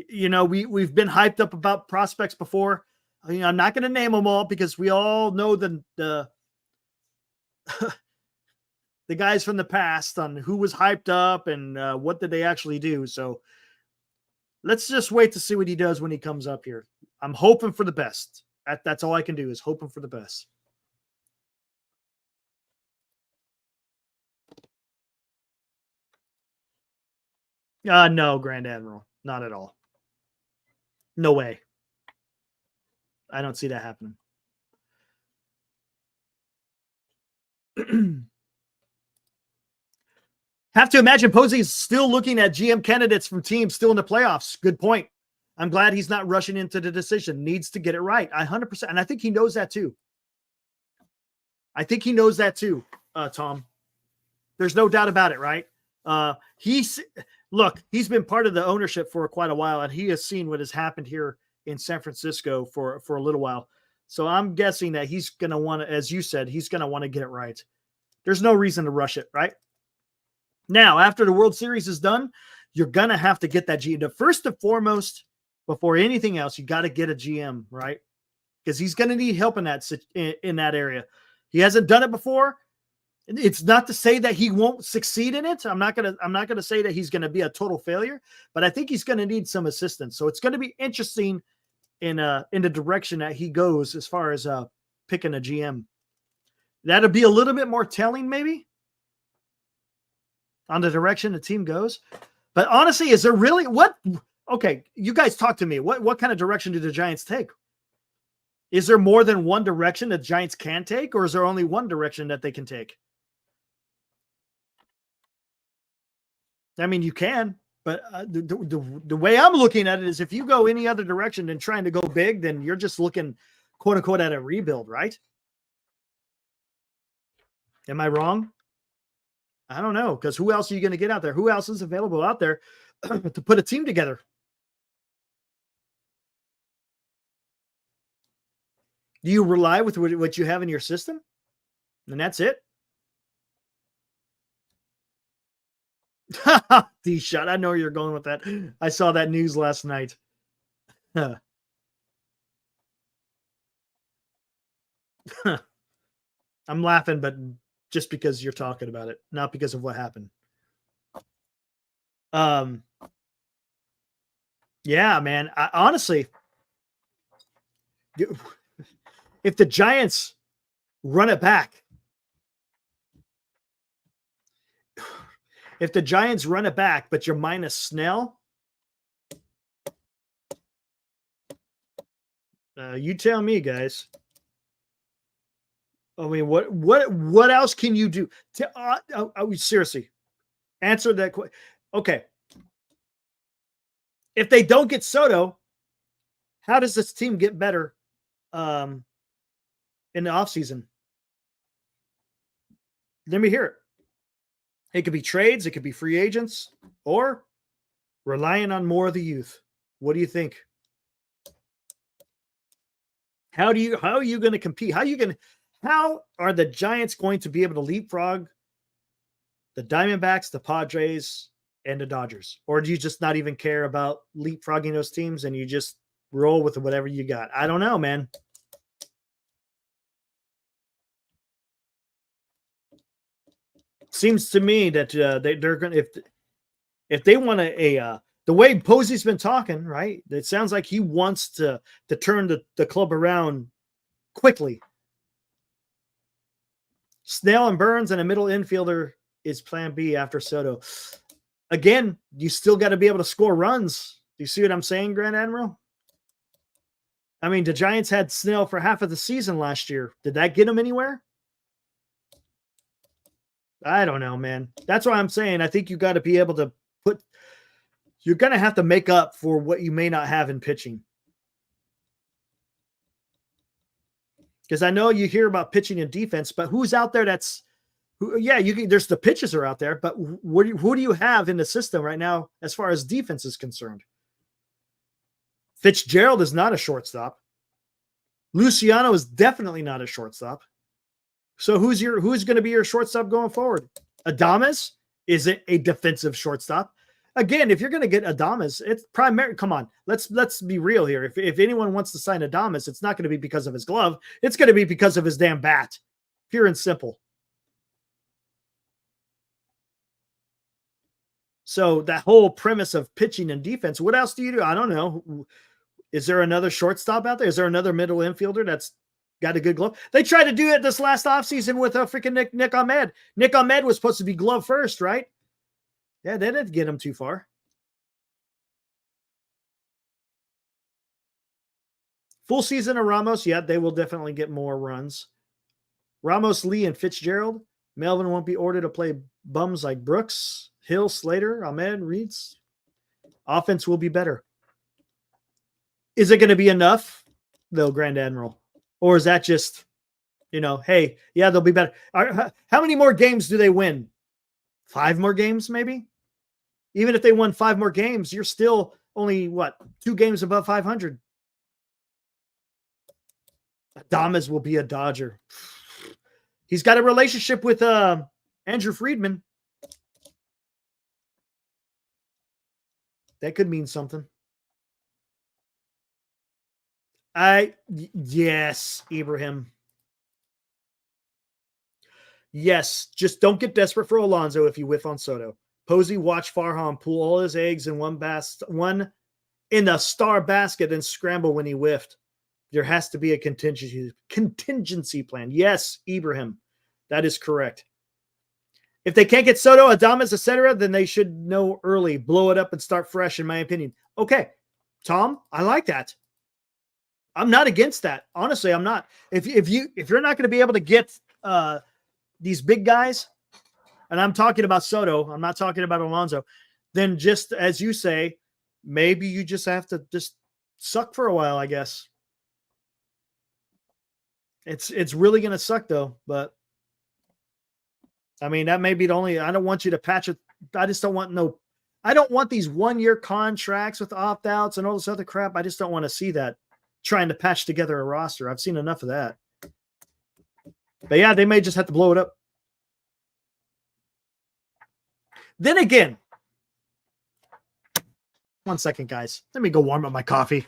You know, we've been hyped up about prospects before. You know, I'm not going to name them all because we all know the the guys from the past on who was hyped up and what did they actually do. So let's just wait to see what he does when he comes up here. I'm hoping for the best. That's all I can do is hoping for the best. No, Grand Admiral. Not at all. No way. I don't see that happening. Have to imagine Posey is still looking at GM candidates from teams still in the playoffs. Good point. I'm glad he's not rushing into the decision. Needs to get it right. 100%. And I think he knows that too. Tom. There's no doubt about it, right? He's been part of the ownership for quite a while, and he has seen what has happened here in San Francisco for a little while. So I'm guessing that he's going to want to, as you said, he's going to want to get it right. There's no reason to rush it, right? Now, after the World Series is done, you're going to have to get that GM. First and foremost, before anything else, you got to get a GM, right? Because he's going to need help in that area. He hasn't done it before. It's not to say that he won't succeed in it. I'm not gonna say that he's gonna be a total failure, but I think he's gonna need some assistance. So it's gonna be interesting in the direction that he goes as far as picking a GM. That'll be a little bit more telling, maybe, on the direction the team goes. But honestly, is there really what? Okay, you guys talk to me. What kind of direction do the Giants take? Is there more than one direction that Giants can take, or is there only one direction that they can take? I mean, you can, but the way I'm looking at it is if you go any other direction than trying to go big, then you're just looking, quote unquote, at a rebuild, right? Am I wrong? I don't know, because who else are you going to get out there? Who else is available out there to put a team together? Do you rely with what you have in your system? And that's it? D-shot. I know where you're going with that. I saw that news last night. I'm laughing, but just because you're talking about it, not because of what happened. Yeah, man. Honestly, if the Giants run it back, but you're minus Snell, you tell me, guys. I mean, what else can you do? Seriously, answer that question. Okay. If they don't get Soto, how does this team get better in the offseason? Let me hear it. It could be trades, it could be free agents, or relying on more of the youth. What do you think? How are you going to compete? How are the Giants going to be able to leapfrog the Diamondbacks, the Padres, and the Dodgers? Or do you just not even care about leapfrogging those teams and you just roll with whatever you got? I don't know, man. Seems to me that they're going to, if they want the way Posey's been talking, right? It sounds like he wants to turn the club around quickly. Snell and Burns and a middle infielder is plan B after Soto. Again, you still got to be able to score runs. Do you see what I'm saying, Grand Admiral? I mean, the Giants had Snell for half of the season last year. Did that get them anywhere? I don't know, man. That's why I'm saying I think you got to be able to you're going to have to make up for what you may not have in pitching. Because I know you hear about pitching and defense, but who's out there there's the pitches are out there, but who do you have in the system right now as far as defense is concerned? Fitzgerald is not a shortstop. Luciano is definitely not a shortstop. So who's going to be your shortstop going forward? Adames isn't a defensive shortstop. Again, if you're going to get Adames, it's primary. Come on, let's be real here. If anyone wants to sign Adames, it's not going to be because of his glove. It's going to be because of his damn bat. Pure and simple. So that whole premise of pitching and defense, what else do you do? I don't know. Is there another shortstop out there? Is there another middle infielder that's got a good glove? They tried to do it this last offseason with freaking Nick Ahmed. Nick Ahmed was supposed to be glove first, right? Yeah, they didn't get him too far. Full season of Ramos, yeah, they will definitely get more runs. Ramos, Lee, and Fitzgerald. Melvin won't be ordered to play bums like Brooks, Hill, Slater, Ahmed, Reeds. Offense will be better. Is it going to be enough, though, Grand Admiral? Or is that just, hey, yeah, they'll be better. How many more games do they win? 5 more games, maybe? Even if they won 5 more games, you're still only, 2 games above 500. Adames will be a Dodger. He's got a relationship with Andrew Friedman. That could mean something. Yes, Ibrahim. Yes, just don't get desperate for Alonso if you whiff on Soto. Posey, watch Farhan pull all his eggs in one in the star basket and scramble when he whiffed. There has to be a contingency plan. Yes, Ibrahim. That is correct. If they can't get Soto, Adames, etc., then they should know early. Blow it up and start fresh, in my opinion. Okay, Tom, I like that. I'm not against that. Honestly, I'm not. If you're not going to be able to get these big guys, and I'm talking about Soto, I'm not talking about Alonso, then just as you say, maybe you just have to just suck for a while, I guess. It's really going to suck though, but I mean, that may be the only, I don't want you to patch it. I just don't want these 1-year contracts with opt-outs and all this other crap. I just don't want to see that trying to patch together a roster. I've seen enough of that. But yeah, they may just have to blow it up. Then again, 1 second, guys. Let me go warm up my coffee.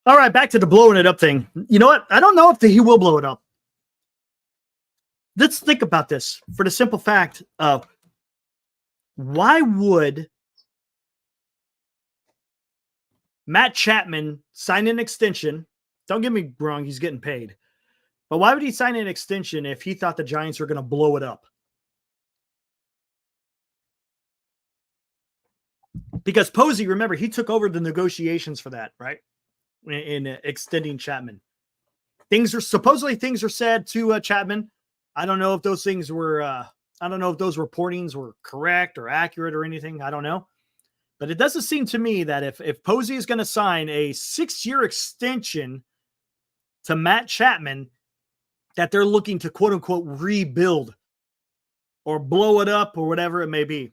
All right, back to the blowing it up thing. You know what? I don't know if he will blow it up. Let's think about this for the simple fact of why would Matt Chapman sign an extension? Don't get me wrong, he's getting paid. But why would he sign an extension if he thought the Giants were going to blow it up? Because Posey, remember, he took over the negotiations for that, right? In extending Chapman. Things are said to Chapman. I don't know if those things were, I don't know if those reportings were correct or accurate or anything. I don't know. But it doesn't seem to me that if Posey is going to sign a 6-year extension to Matt Chapman, that they're looking to quote unquote rebuild or blow it up or whatever it may be.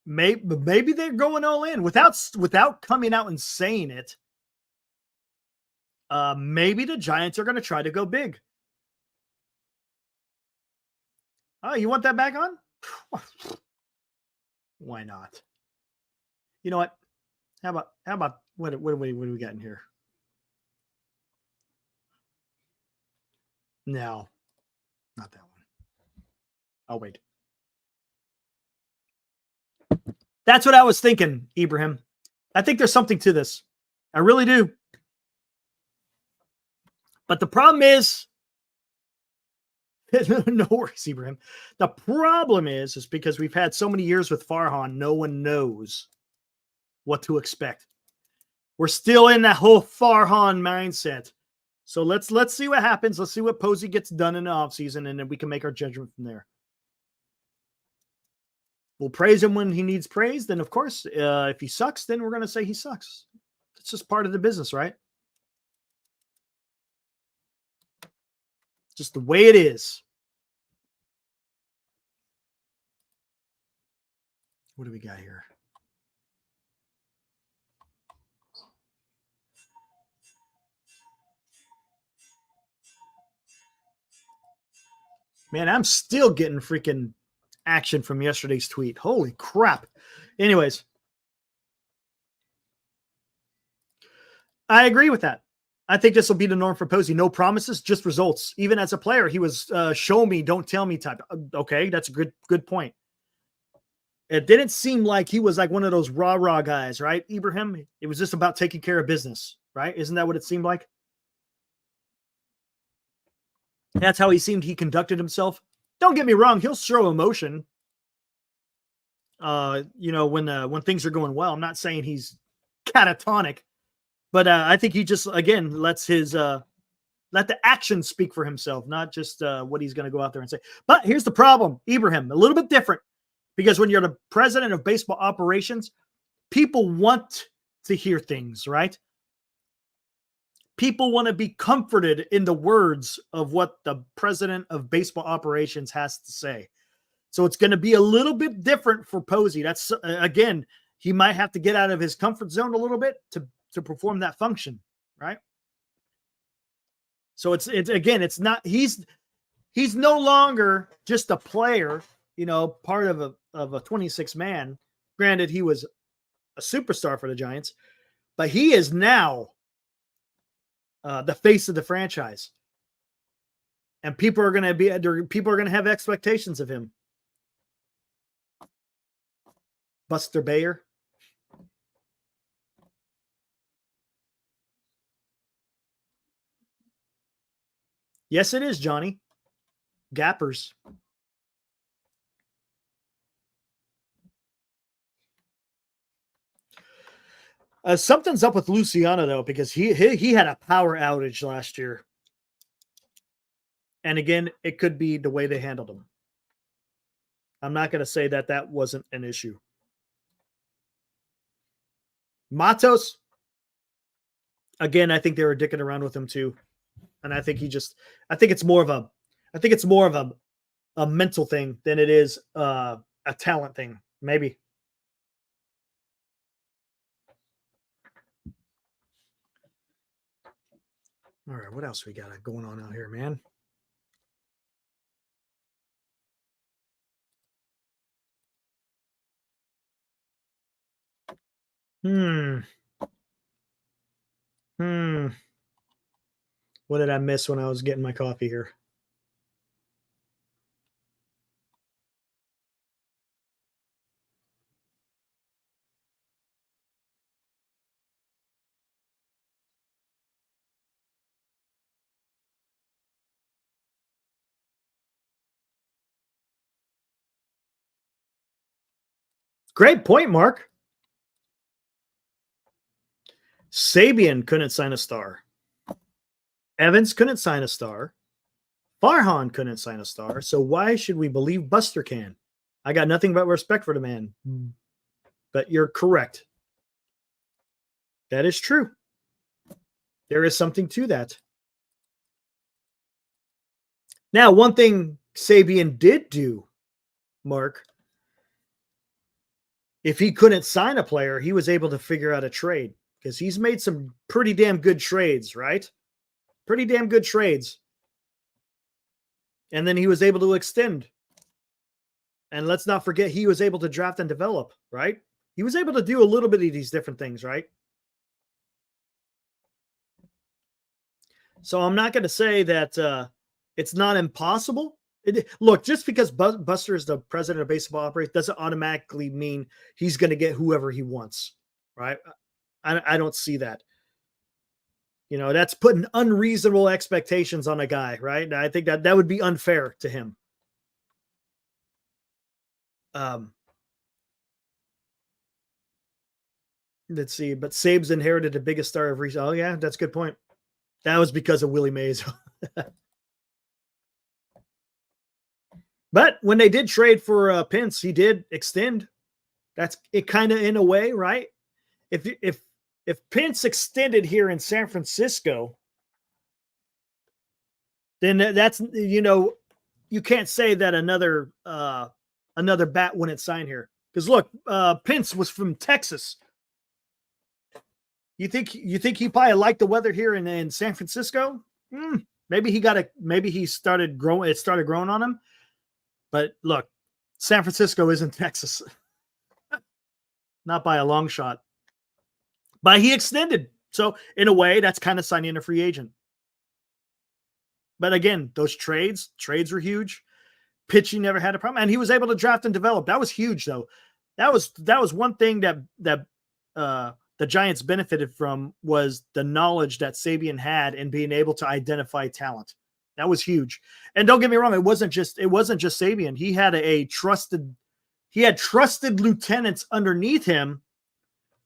Maybe they're going all in without coming out and saying it. Maybe the Giants are going to try to go big. Oh, you want that back on? Why not? You know what? How about what do we got in here? No, not that one. Oh, wait. That's what I was thinking, Ibrahim. I think there's something to this. I really do. But the problem is, no worries, Ibrahim. The problem is because we've had so many years with Farhan, no one knows what to expect. We're still in that whole Farhan mindset. So let's see what happens. Let's see what Posey gets done in the offseason, and then we can make our judgment from there. We'll praise him when he needs praise. Then, of course, if he sucks, then we're going to say he sucks. It's just part of the business, right? Just the way it is. What do we got here? Man, I'm still getting freaking action from yesterday's tweet. Holy crap. Anyways, I agree with that. I think this will be the norm for Posey. No promises, just results. Even as a player, he was show me, don't tell me type. Okay, that's a good point. It didn't seem like he was like one of those rah-rah guys, right, Ibrahim? It was just about taking care of business, right? Isn't that what it seemed like? That's how he seemed he conducted himself. Don't get me wrong, he'll show emotion. When things are going well. I'm not saying he's catatonic, but I think he just again lets his let the action speak for himself, not just what he's going to go out there and say. But here's the problem, Ibrahim, a little bit different, because when you're the president of baseball operations, people want to hear things, right? People want to be comforted in the words of what the president of baseball operations has to say. So it's going to be a little bit different for Posey. That's again, he might have to get out of his comfort zone a little bit to perform that function, right? So it's not he's no longer just a player, part of a 26 man. Granted, he was a superstar for the Giants, but he is now the face of the franchise, and people are going to have expectations of him. Buster Bayer. Yes, it is, Johnny. Gappers. Something's up with Luciano, though, because he had a power outage last year. And again, it could be the way they handled him. I'm not going to say that wasn't an issue. Matos, again, I think they were dicking around with him too. And I think I think it's more of a mental thing than it is a talent thing. Maybe. All right, what else we got going on out here, man? What did I miss when I was getting my coffee here? Great point, Mark. Sabian couldn't sign a star. Evans couldn't sign a star. Farhan couldn't sign a star. So why should we believe Buster can? I got nothing but respect for the man. But you're correct. That is true. There is something to that. Now, one thing Sabian did do, Mark, if he couldn't sign a player, he was able to figure out a trade because he's made some pretty damn good trades, right? Pretty damn good trades. And then he was able to extend. And let's not forget, he was able to draft and develop, right? He was able to do a little bit of these different things, right? So I'm not going to say that it's not impossible. Look, just because Buster is the president of baseball operations doesn't automatically mean he's going to get whoever he wants, right? I don't see that. You know, that's putting unreasonable expectations on a guy, right? I think that would be unfair to him. Let's see, but Sabes inherited the biggest star of recent. Oh yeah, that's a good point. That was because of Willie Mays. But when they did trade for Pence, he did extend. That's it, kind of in a way, right? If Pence extended here in San Francisco, then that's, you know, you can't say that another bat wouldn't sign here. Because look, Pence was from Texas. You think he probably liked the weather here in San Francisco? Maybe he started growing. It started growing on him. But look, San Francisco isn't Texas. Not by a long shot. But he extended. So in a way, that's kind of signing a free agent. But again, those trades were huge. Pitching never had a problem. And he was able to draft and develop. That was huge, though. That was one thing that the Giants benefited from, was the knowledge that Sabian had in being able to identify talent. That was huge. And don't get me wrong, it wasn't just Sabian. He had trusted lieutenants underneath him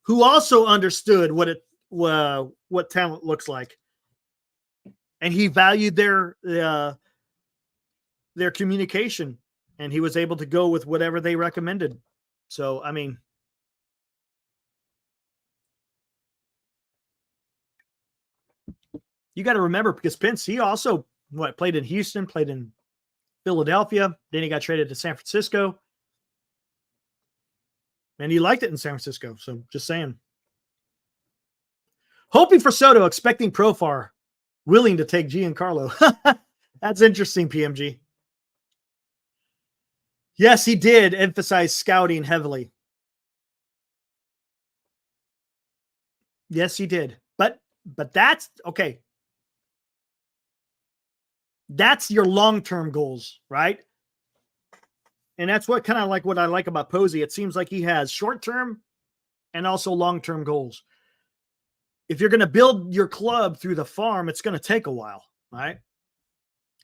who also understood what talent looks like. And he valued their communication, and he was able to go with whatever they recommended. So, I mean, you got to remember, because Pence, he also played in Houston, played in Philadelphia. Then he got traded to San Francisco. And he liked it in San Francisco. So just saying. Hoping for Soto, expecting Profar, willing to take Giancarlo. That's interesting, PMG. Yes, he did emphasize scouting heavily. Yes, he did. But that's okay. That's your long-term goals, right? And that's what kind of like what I like about Posey. It seems like he has short-term and also long-term goals. If you're going to build your club through the farm, it's going to take a while, right?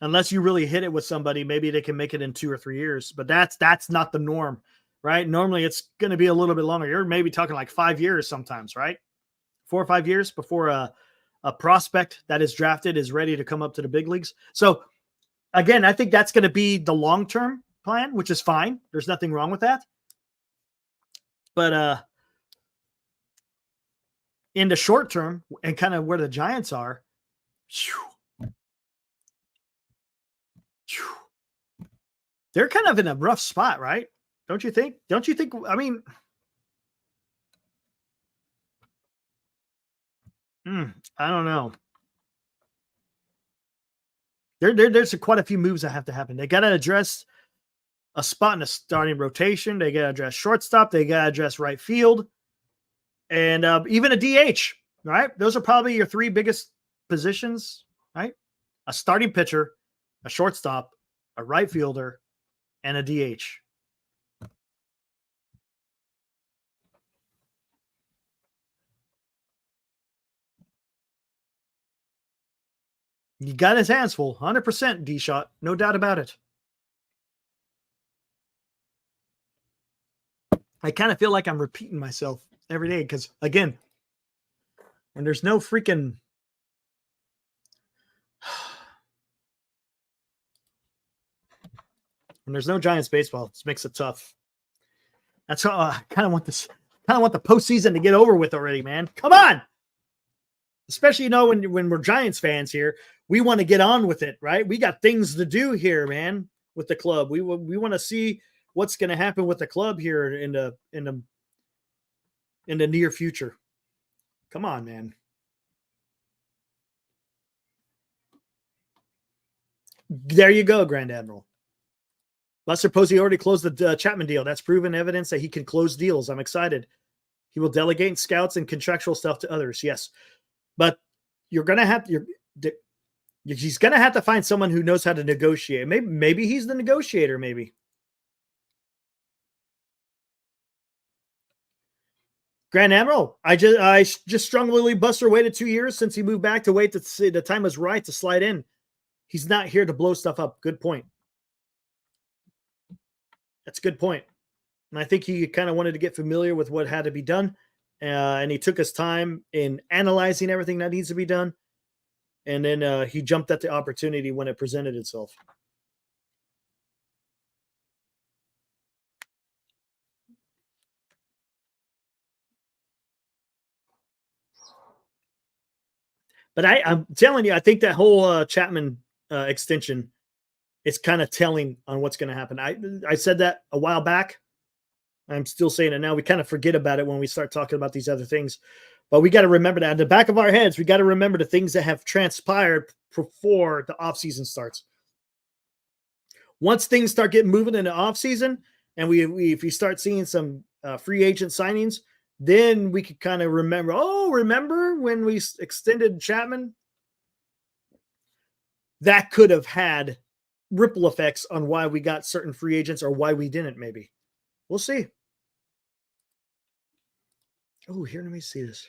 Unless you really hit it with somebody, maybe they can make it in 2 or 3 years. But that's not the norm, right? Normally, it's going to be a little bit longer. You're maybe talking like 5 years sometimes, right? 4 or 5 years before a prospect that is drafted is ready to come up to the big leagues. So again, I think that's going to be the long-term plan, which is fine. There's nothing wrong with that. But in the short term, and kind of where the Giants are, they're kind of in a rough spot, right? Don't you think? I mean, I don't know. There's quite a few moves that have to happen. They got to address a spot in the starting rotation. They got to address shortstop. They got to address right field, and even a DH. All right. Those are probably your three biggest positions, right? A starting pitcher, a shortstop, a right fielder, and a DH. He got his hands full, 100% D-shot, no doubt about it. I kind of feel like I'm repeating myself every day because, again, when there's no freaking when there's no Giants baseball, this makes it tough. That's how I kind of want this. Kind of want the postseason to get over with already, man. Come on, especially when we're Giants fans here, we want to get on with it, right? We got things to do here, man. With the club, we want to see what's going to happen with the club here in the near future. Come on, man. There you go, Grand Admiral. Lester Posey already closed the Chapman deal. That's proven evidence that he can close deals. I'm excited. He will delegate scouts and contractual stuff to others. Yes, but he's going to have to find someone who knows how to negotiate. Maybe he's the negotiator. Maybe. Grand Admiral, I just strongly Buster waited 2 years since he moved back to wait to see the time was right to slide in. He's not here to blow stuff up. Good point. That's a good point. And I think he kind of wanted to get familiar with what had to be done. And he took his time in analyzing everything that needs to be done. And then he jumped at the opportunity when it presented itself. But I'm telling you, I think that whole Chapman extension is kind of telling on what's going to happen. I said that a while back. I'm still saying it now. We kind of forget about it when we start talking about these other things. But we got to remember that in the back of our heads, we got to remember the things that have transpired before the offseason starts. Once things start getting moving in the offseason, and if we start seeing some free agent signings, then we could kind of remember, remember when we extended Chapman? That could have had ripple effects on why we got certain free agents or why we didn't, maybe. We'll see. Oh, here, let me see this.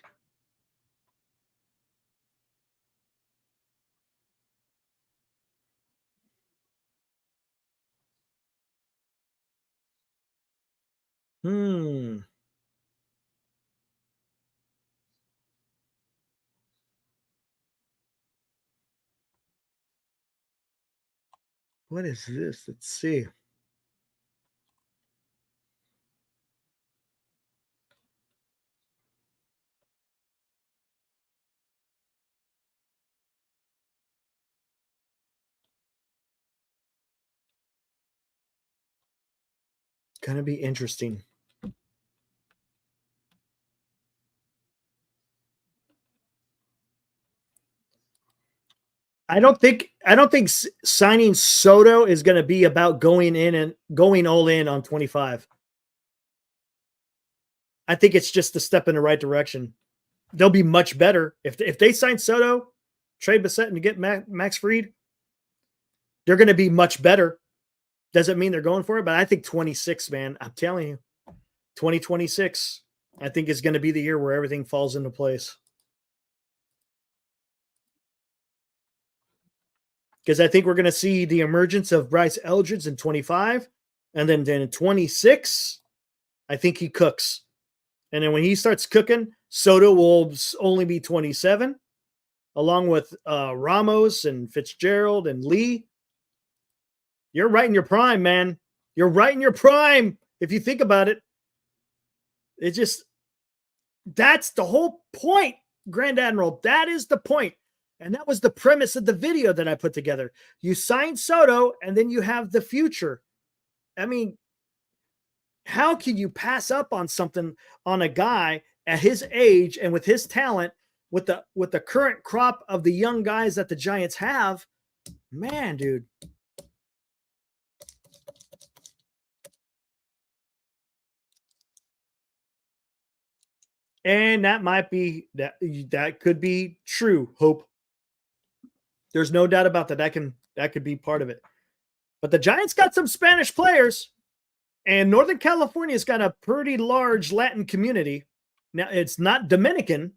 What is this? Let's see. Gonna be interesting. I don't think signing Soto is going to be about going all in on 25. I think it's just a step in the right direction. They'll be much better if they sign Soto, trade Bassett, and get Max Fried. They're going to be much better. Doesn't mean they're going for it, but I think 26, man. I'm telling you, 2026, I think is going to be the year where everything falls into place. Because I think we're going to see the emergence of Bryce Eldridge in 25. And then in 26, I think he cooks. And then when he starts cooking, Soto will only be 27, along with Ramos and Fitzgerald and Lee. You're right in your prime, man. You're right in your prime. If you think about it, that's the whole point, Grand Admiral. That is the point. And that was the premise of the video that I put together. You sign Soto, and then you have the future. I mean, how can you pass up on something on a guy at his age and with his talent, with the current crop of the young guys that the Giants have? Man, dude. And that might be that could be true, Hope. There's no doubt about that. That could be part of it. But the Giants got some Spanish players, and Northern California's got a pretty large Latin community. Now, it's not Dominican,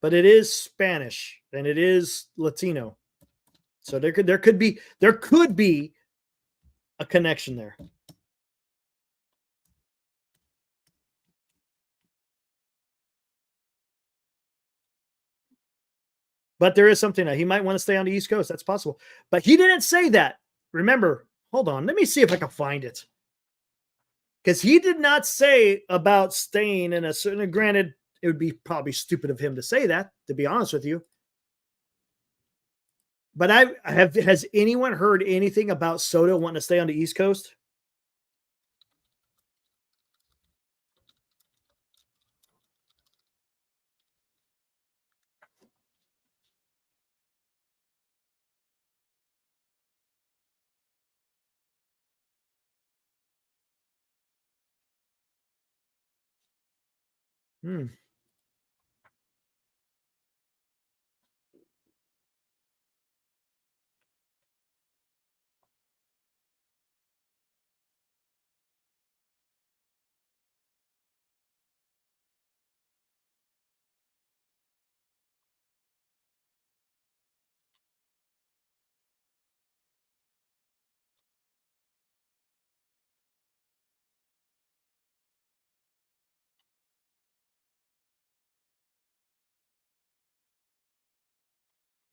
but it is Spanish and it is Latino. So there could be a connection there. But there is something that he might want to stay on the East Coast. That's possible. But he didn't say that. Remember, hold on. Let me see if I can find it. Because he did not say about staying in a certain, granted, it would be probably stupid of him to say that, to be honest with you. But has anyone heard anything about Soto wanting to stay on the East Coast?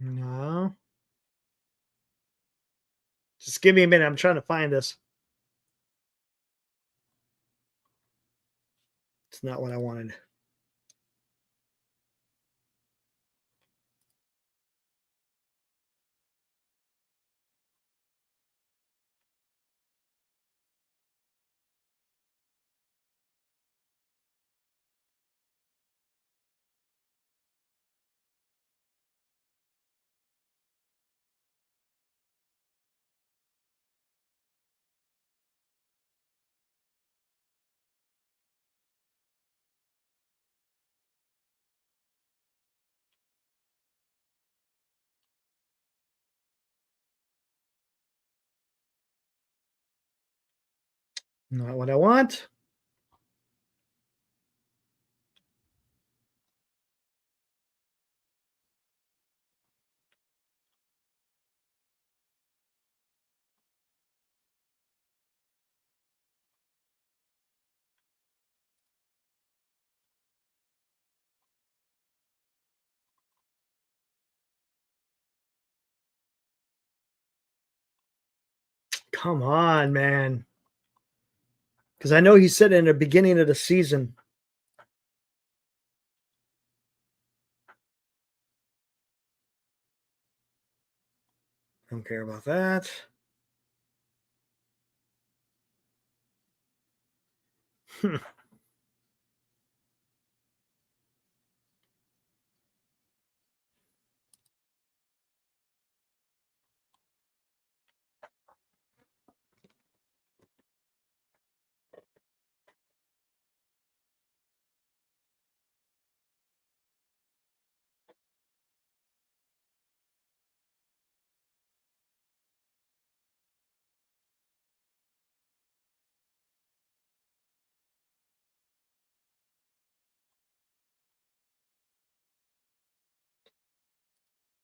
No. Just give me a minute. I'm trying to find this. It's not what I wanted. Not what I want. Come on, man. Because I know he said in the beginning of the season. Don't care about that.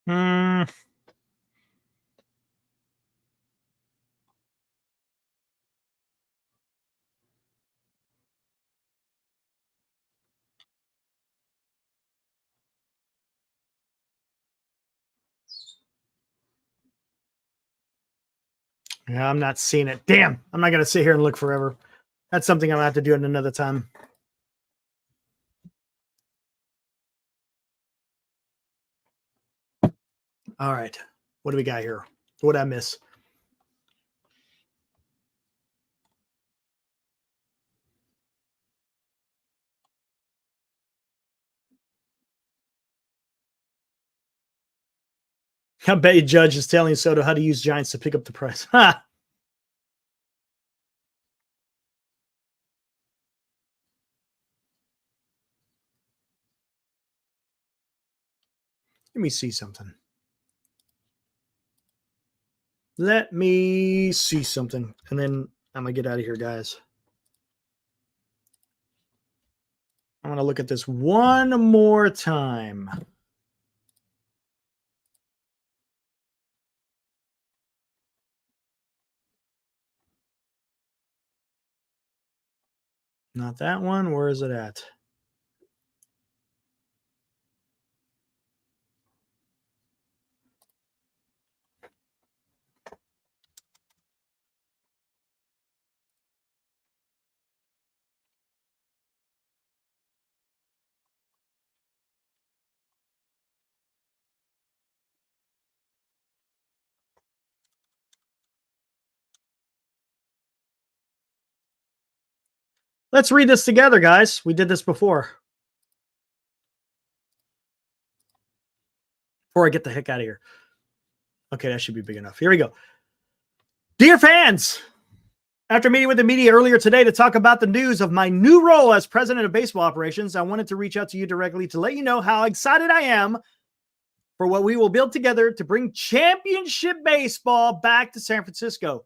Hmm. Yeah, I'm not seeing it. Damn. I'm not going to sit here and look forever. That's something I'm going to have to do at another time. All right. What do we got here? What did I miss? I bet you Judge is telling Soto how to use Giants to pick up the price. Ha! Let me see something. Let me see something. And then I'm going to get out of here, guys. I'm going to look at this one more time. Not that one. Where is it at? Let's read this together, guys. We did this before. Before I get the heck out of here. Okay, that should be big enough. Here we go. Dear fans, after meeting with the media earlier today to talk about the news of my new role as president of baseball operations, I wanted to reach out to you directly to let you know how excited I am for what we will build together to bring championship baseball back to San Francisco.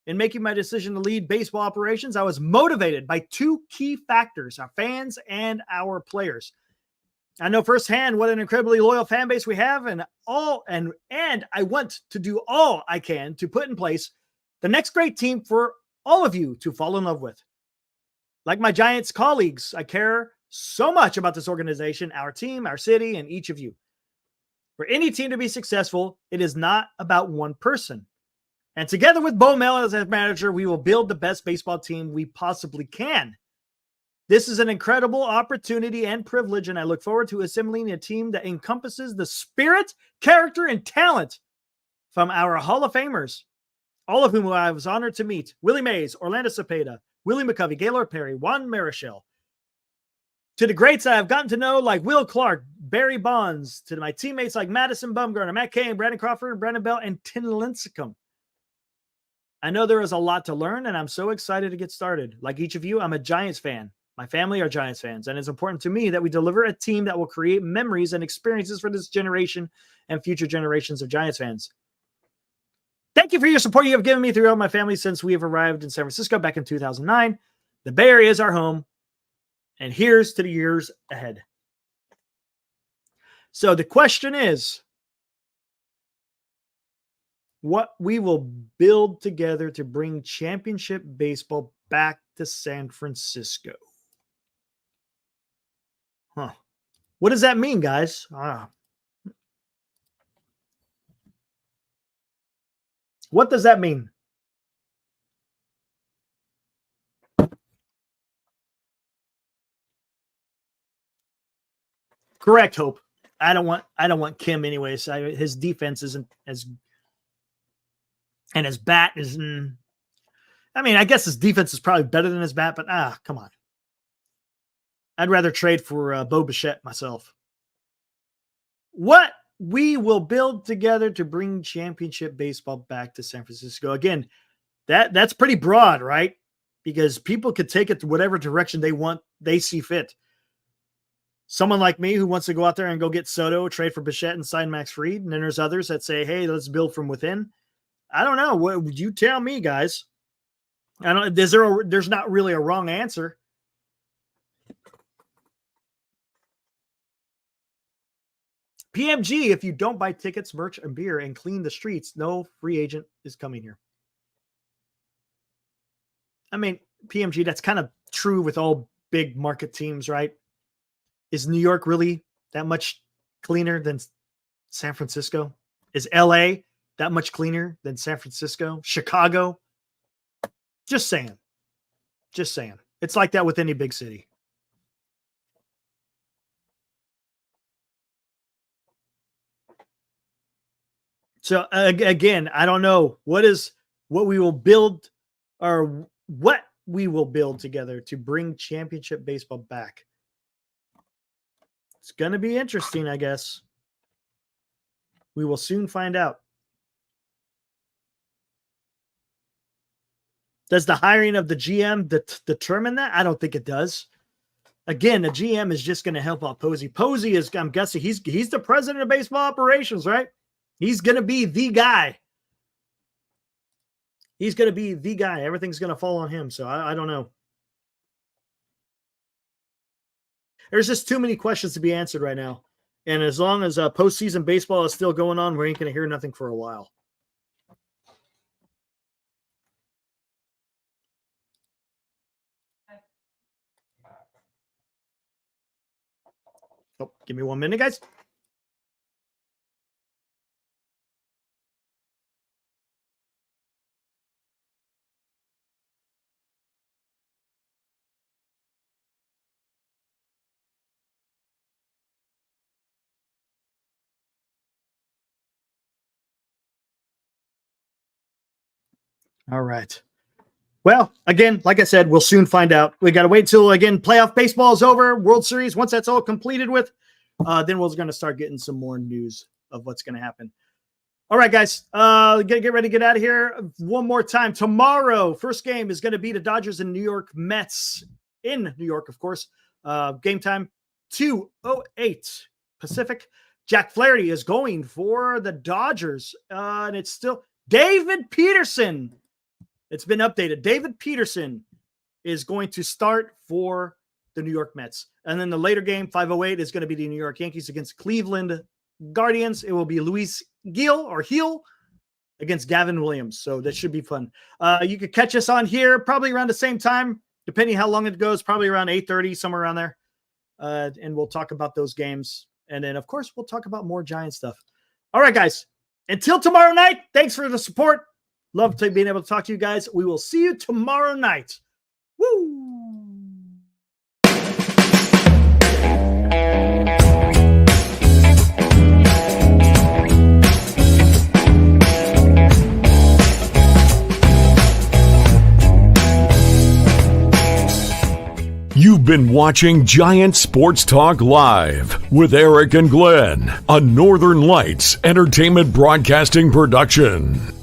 In making my decision to lead baseball operations, I was motivated by two key factors: our fans and our players. I know firsthand what an incredibly loyal fan base we have, and I want to do all I can to put in place the next great team for all of you to fall in love with. Like my Giants colleagues, I care so much about this organization, our team, our city, and each of you. For any team to be successful, it is not about one person. And together with Bo Mel as manager, we will build the best baseball team we possibly can. This is an incredible opportunity and privilege, and I look forward to assembling a team that encompasses the spirit, character, and talent from our Hall of Famers, all of whom I was honored to meet: Willie Mays, Orlando Cepeda, Willie McCovey, Gaylord Perry, Juan Marichal. To the greats I have gotten to know, like Will Clark, Barry Bonds, to my teammates like Madison Bumgarner, Matt Cain, Brandon Crawford, Brandon Bell, and Tim Lincecum. I know there is a lot to learn, and I'm so excited to get started. Like each of you, I'm a Giants fan. My family are Giants fans, and it's important to me that we deliver a team that will create memories and experiences for this generation and future generations of Giants fans. Thank you for your support you have given me throughout my family since we have arrived in San Francisco back in 2009. The Bay Area is our home, and here's to the years ahead. So the question is, what we will build together to bring championship baseball back to San Francisco. Huh. What does that mean, guys? What does that mean? Correct, Hope. I don't want Kim anyways. His defense isn't as, and his bat is. I mean, I guess his defense is probably better than his bat, but come on. I'd rather trade for Bo Bichette myself. What we will build together to bring championship baseball back to San Francisco. Again, that's pretty broad, right? Because people could take it to whatever direction they see fit. Someone like me who wants to go out there and go get Soto, trade for Bichette, and sign Max Fried. And then there's others that say, hey, let's build from within. I don't know. What would you tell me, guys? There's not really a wrong answer. PMG, if you don't buy tickets, merch, and beer and clean the streets, no free agent is coming here. I mean, PMG, that's kind of true with all big market teams, right? Is New York really that much cleaner than San Francisco? Is LA that much cleaner than San Francisco? Chicago? Just saying. Just saying. It's like that with any big city. So again, I don't know what we will build or what we will build together to bring championship baseball back. It's going to be interesting, I guess. We will soon find out. Does the hiring of the GM determine that? I don't think it does. again, the GM is just going to help out Posey. Posey is, I'm guessing, he's the president of baseball operations, right? He's going to be the guy. He's going to be the guy. Everything's going to fall on him. So I don't know. There's just too many questions to be answered right now. And as long as postseason baseball is still going on, we ain't going to hear nothing for a while. Oh, give me 1 minute, guys. All right. Well, again, like I said, we'll soon find out. We got to wait till, again, playoff baseball is over, World Series. Once that's all completed with, then we're going to start getting some more news of what's going to happen. All right, guys, get ready to get out of here. One more time. Tomorrow, first game is going to be the Dodgers and New York Mets in New York, of course. Game time, 2:08 Pacific. Jack Flaherty is going for the Dodgers, and it's still David Peterson. It's been updated. David Peterson is going to start for the New York Mets. And then the later game, 5:08, is going to be the New York Yankees against Cleveland Guardians. It will be Luis Gil against Gavin Williams. So that should be fun. You could catch us on here probably around the same time, depending how long it goes, probably around 8:30, somewhere around there. And we'll talk about those games. And then, of course, we'll talk about more Giant stuff. All right, guys. Until tomorrow night, thanks for the support. Love being able to talk to you guys. We will see you tomorrow night. Woo! You've been watching Giant Sports Talk Live with Eric and Glenn, a Northern Lights Entertainment Broadcasting production.